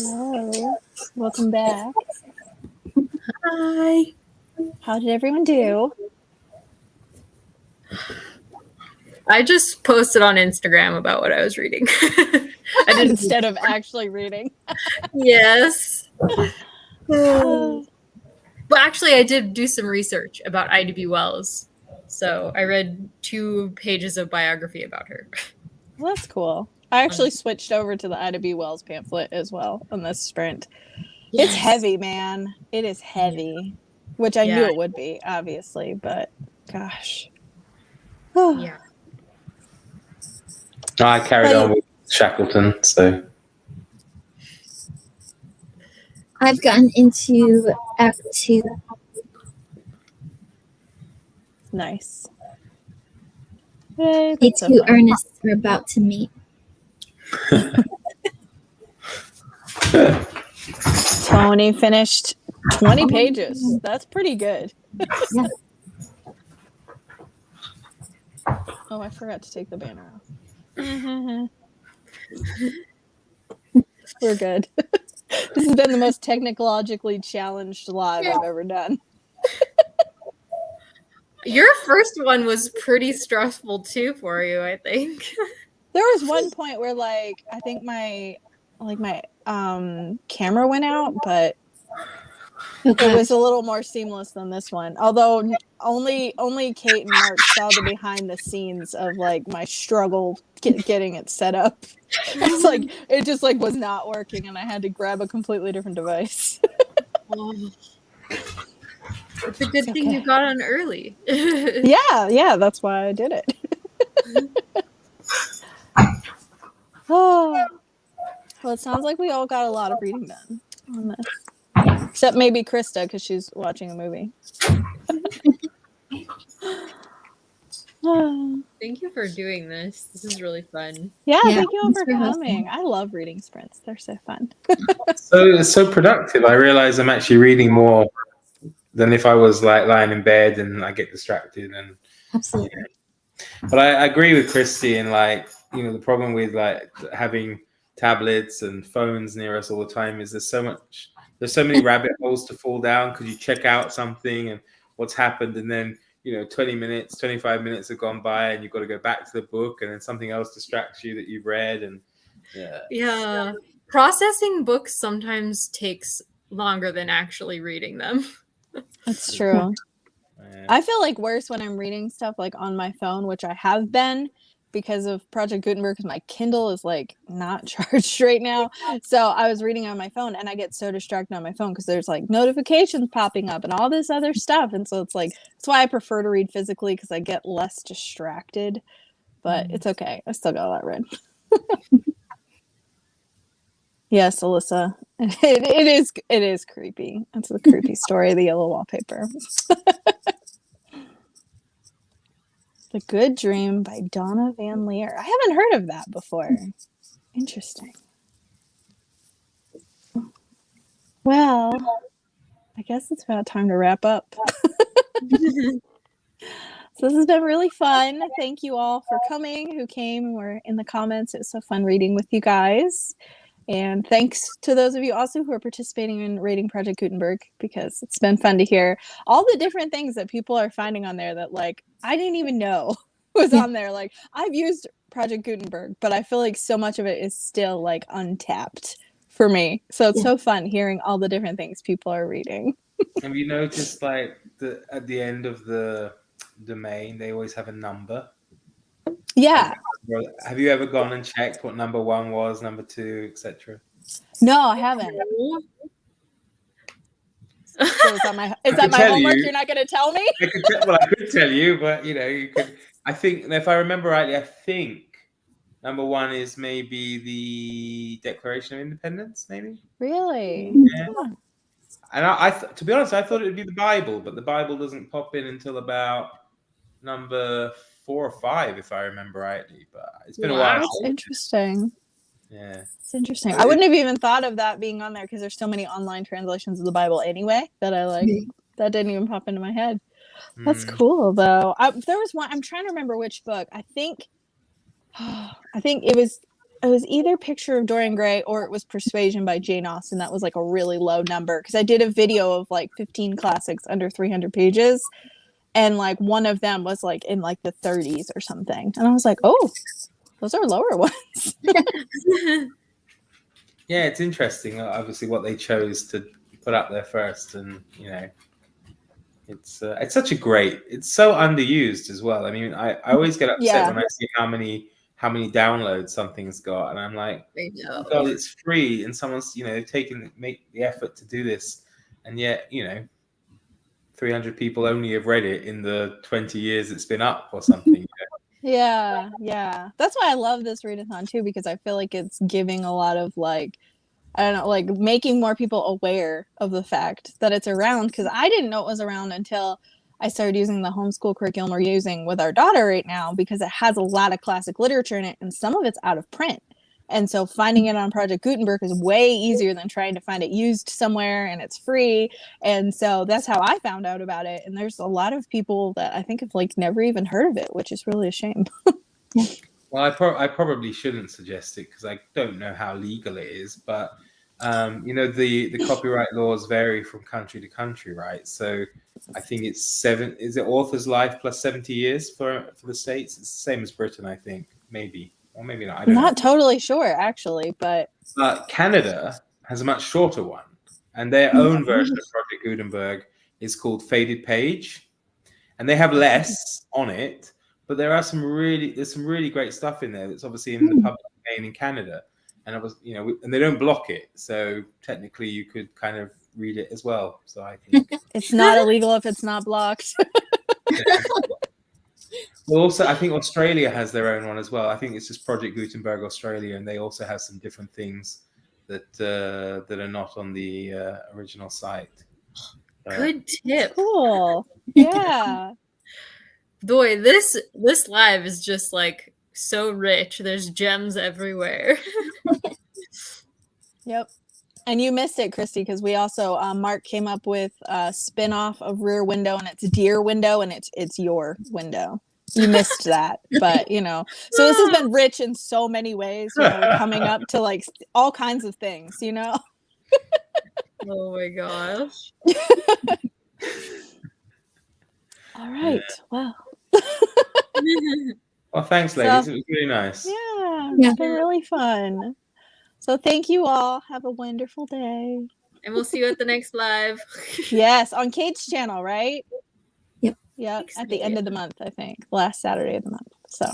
[SPEAKER 1] Hello. Welcome back.
[SPEAKER 3] Hi.
[SPEAKER 1] How did everyone do?
[SPEAKER 3] I just posted on Instagram about what I was reading. I didn't.
[SPEAKER 1] Instead of actually reading.
[SPEAKER 3] Yes.
[SPEAKER 1] Oh,
[SPEAKER 3] Well, actually, I did do some research about Ida B. Wells. So I read 2 pages of biography about her.
[SPEAKER 1] well, that's cool. I actually switched over to the Ida B. Wells pamphlet as well on this sprint. It's heavy, man. It is heavy, which I knew it would be, obviously, but gosh.
[SPEAKER 3] Yeah.
[SPEAKER 5] I carried on with Shackleton, so
[SPEAKER 2] I've gotten into Act 2.
[SPEAKER 1] Nice. Yay,
[SPEAKER 2] The
[SPEAKER 1] that's so
[SPEAKER 2] two
[SPEAKER 1] fun.
[SPEAKER 2] Ernests are about to meet.
[SPEAKER 1] Tony finished 20 pages. That's pretty good.
[SPEAKER 2] Yeah.
[SPEAKER 1] Oh, I forgot to take the banner off. We're good. This has been the most technologically challenged live I've ever done.
[SPEAKER 3] Your first one was pretty stressful too for you, I think.
[SPEAKER 1] There was one point where I think my camera went out, but it was a little more seamless than this one. Although only Kate and Mark saw the behind the scenes of my struggle getting it set up. It's it just was not working, and I had to grab a completely different device.
[SPEAKER 3] It's a good thing you got on early.
[SPEAKER 1] Yeah, that's why I did it. Oh, well, it sounds like we all got a lot of reading done on this. Except maybe Krista, because she's watching a movie.
[SPEAKER 3] Thank you for doing this. This is really fun.
[SPEAKER 1] Yeah, thank you all
[SPEAKER 2] thanks
[SPEAKER 1] for
[SPEAKER 2] for hosting.
[SPEAKER 1] coming. I love reading sprints. They're so fun.
[SPEAKER 5] so it's so productive. I realize I'm actually reading more than if I was lying in bed and I get distracted. And
[SPEAKER 2] Absolutely.
[SPEAKER 5] but I agree with Christy and the problem with having tablets and phones near us all the time is there's so many rabbit holes to fall down because you check out something and what's happened, and then 20 minutes, 25 minutes have gone by and you've got to go back to the book, and then something else distracts you that you've read. And
[SPEAKER 3] yeah, processing books sometimes takes longer than actually reading them.
[SPEAKER 1] That's true. I feel worse when I'm reading stuff on my phone, which I have been because of Project Gutenberg, because my Kindle is not charged right now. So I was reading on my phone, and I get so distracted on my phone because there's notifications popping up and all this other stuff. And so it's that's why I prefer to read physically, because I get less distracted. But it's okay. I still got a lot read. Yes, Alyssa. It is creepy. It's a creepy story, the yellow wallpaper. The Good Dream by Donna Van Leer. I haven't heard of that before. Interesting. Well, I guess it's about time to wrap up. So this has been really fun. Thank you all for coming, who came and were in the comments. It was so fun reading with you guys. And thanks to those of you also who are participating in Reading Project Gutenberg, because it's been fun to hear all the different things that people are finding on there that I didn't even know was on there. I've used Project Gutenberg, but I feel so much of it is still untapped for me. So it's so fun hearing all the different things people are reading.
[SPEAKER 5] Have you noticed at the end of the domain they always have a number?
[SPEAKER 1] Yeah.
[SPEAKER 5] Have you ever gone and checked what number 1 was, number 2, etc.?
[SPEAKER 1] No, I haven't. So is that my homework? You're not going to tell me?
[SPEAKER 5] I could tell you, but you could. I think, if I remember rightly, I think number 1 is maybe the Declaration of Independence, maybe.
[SPEAKER 1] Really?
[SPEAKER 5] Yeah. And to be honest, I thought it would be the Bible, but the Bible doesn't pop in until about number 4 or 5, if I remember rightly. But it's been a while.
[SPEAKER 1] That's interesting.
[SPEAKER 5] Yeah,
[SPEAKER 1] it's interesting. I wouldn't have even thought of that being on there because there's so many online translations of the Bible anyway that that didn't even pop into my head. That's cool though. There was one. I'm trying to remember which book. I think it was it was either Picture of Dorian Gray or it was Persuasion by Jane Austen. That was like a really low number because I did a video of like 15 classics under 300 pages, and like one of them was like in like the 30s or something, and I was like, oh, those are lower ones.
[SPEAKER 5] Yeah, it's interesting. Obviously, what they chose to put up there first, and you know, it's such a great. It's so underused as well. I mean, I always get upset when I see how many downloads something's got, and I'm like,
[SPEAKER 3] I know.
[SPEAKER 5] oh, God, it's free, and someone's make the effort to do this, and yet 300 people only have read it in the 20 years it's been up or something.
[SPEAKER 1] Yeah. That's why I love this readathon too, because I feel like it's giving a lot of like, I don't know, like making more people aware of the fact that it's around. Because I didn't know it was around until I started using the homeschool curriculum we're using with our daughter right now, because it has a lot of classic literature in it, and some of it's out of print. And so finding it on Project Gutenberg is way easier than trying to find it used somewhere, and it's free. And so that's how I found out about it. And there's a lot of people that I think have like never even heard of it, which is really a shame.
[SPEAKER 5] Well, I probably shouldn't suggest it because I don't know how legal it is, but the copyright laws vary from country to country, right? So I think it's is it author's life plus 70 years for the States? It's the same as Britain, I think, maybe. Or maybe not. I don't know.
[SPEAKER 1] Totally sure, actually, but
[SPEAKER 5] Canada has a much shorter one, and their own version of Project Gutenberg is called Faded Page, and they have less on it, but there's some really great stuff in there that's obviously in the public domain in Canada, and it was and they don't block it, so technically you could kind of read it as well. So I think
[SPEAKER 1] it's not illegal if it's not blocked.
[SPEAKER 5] Well, also, I think Australia has their own one as well. I think it's just Project Gutenberg Australia, and they also have some different things that are not on the original site.
[SPEAKER 3] Good tip.
[SPEAKER 1] Cool. Yeah.
[SPEAKER 3] Boy, this live is just like so rich. There's gems everywhere.
[SPEAKER 1] Yep. And you missed it, Christy, because we also Mark came up with a spin-off of Rear Window, and it's Dear Window, and it's your window. You missed that, but so this has been rich in so many ways. We're coming up to like all kinds of things.
[SPEAKER 3] Oh my gosh.
[SPEAKER 1] All right. Well.
[SPEAKER 5] Well, thanks, ladies. It was really nice.
[SPEAKER 1] Yeah, it's been really fun. So thank you all. Have a wonderful day.
[SPEAKER 3] And we'll see you at the next live.
[SPEAKER 1] Yes, on Kate's channel, right?
[SPEAKER 2] Yep.
[SPEAKER 1] At the end of the month, I think. Last Saturday of the month. So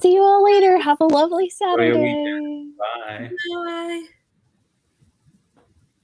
[SPEAKER 1] see you all later. Have a lovely Saturday.
[SPEAKER 5] Bye.
[SPEAKER 3] Bye.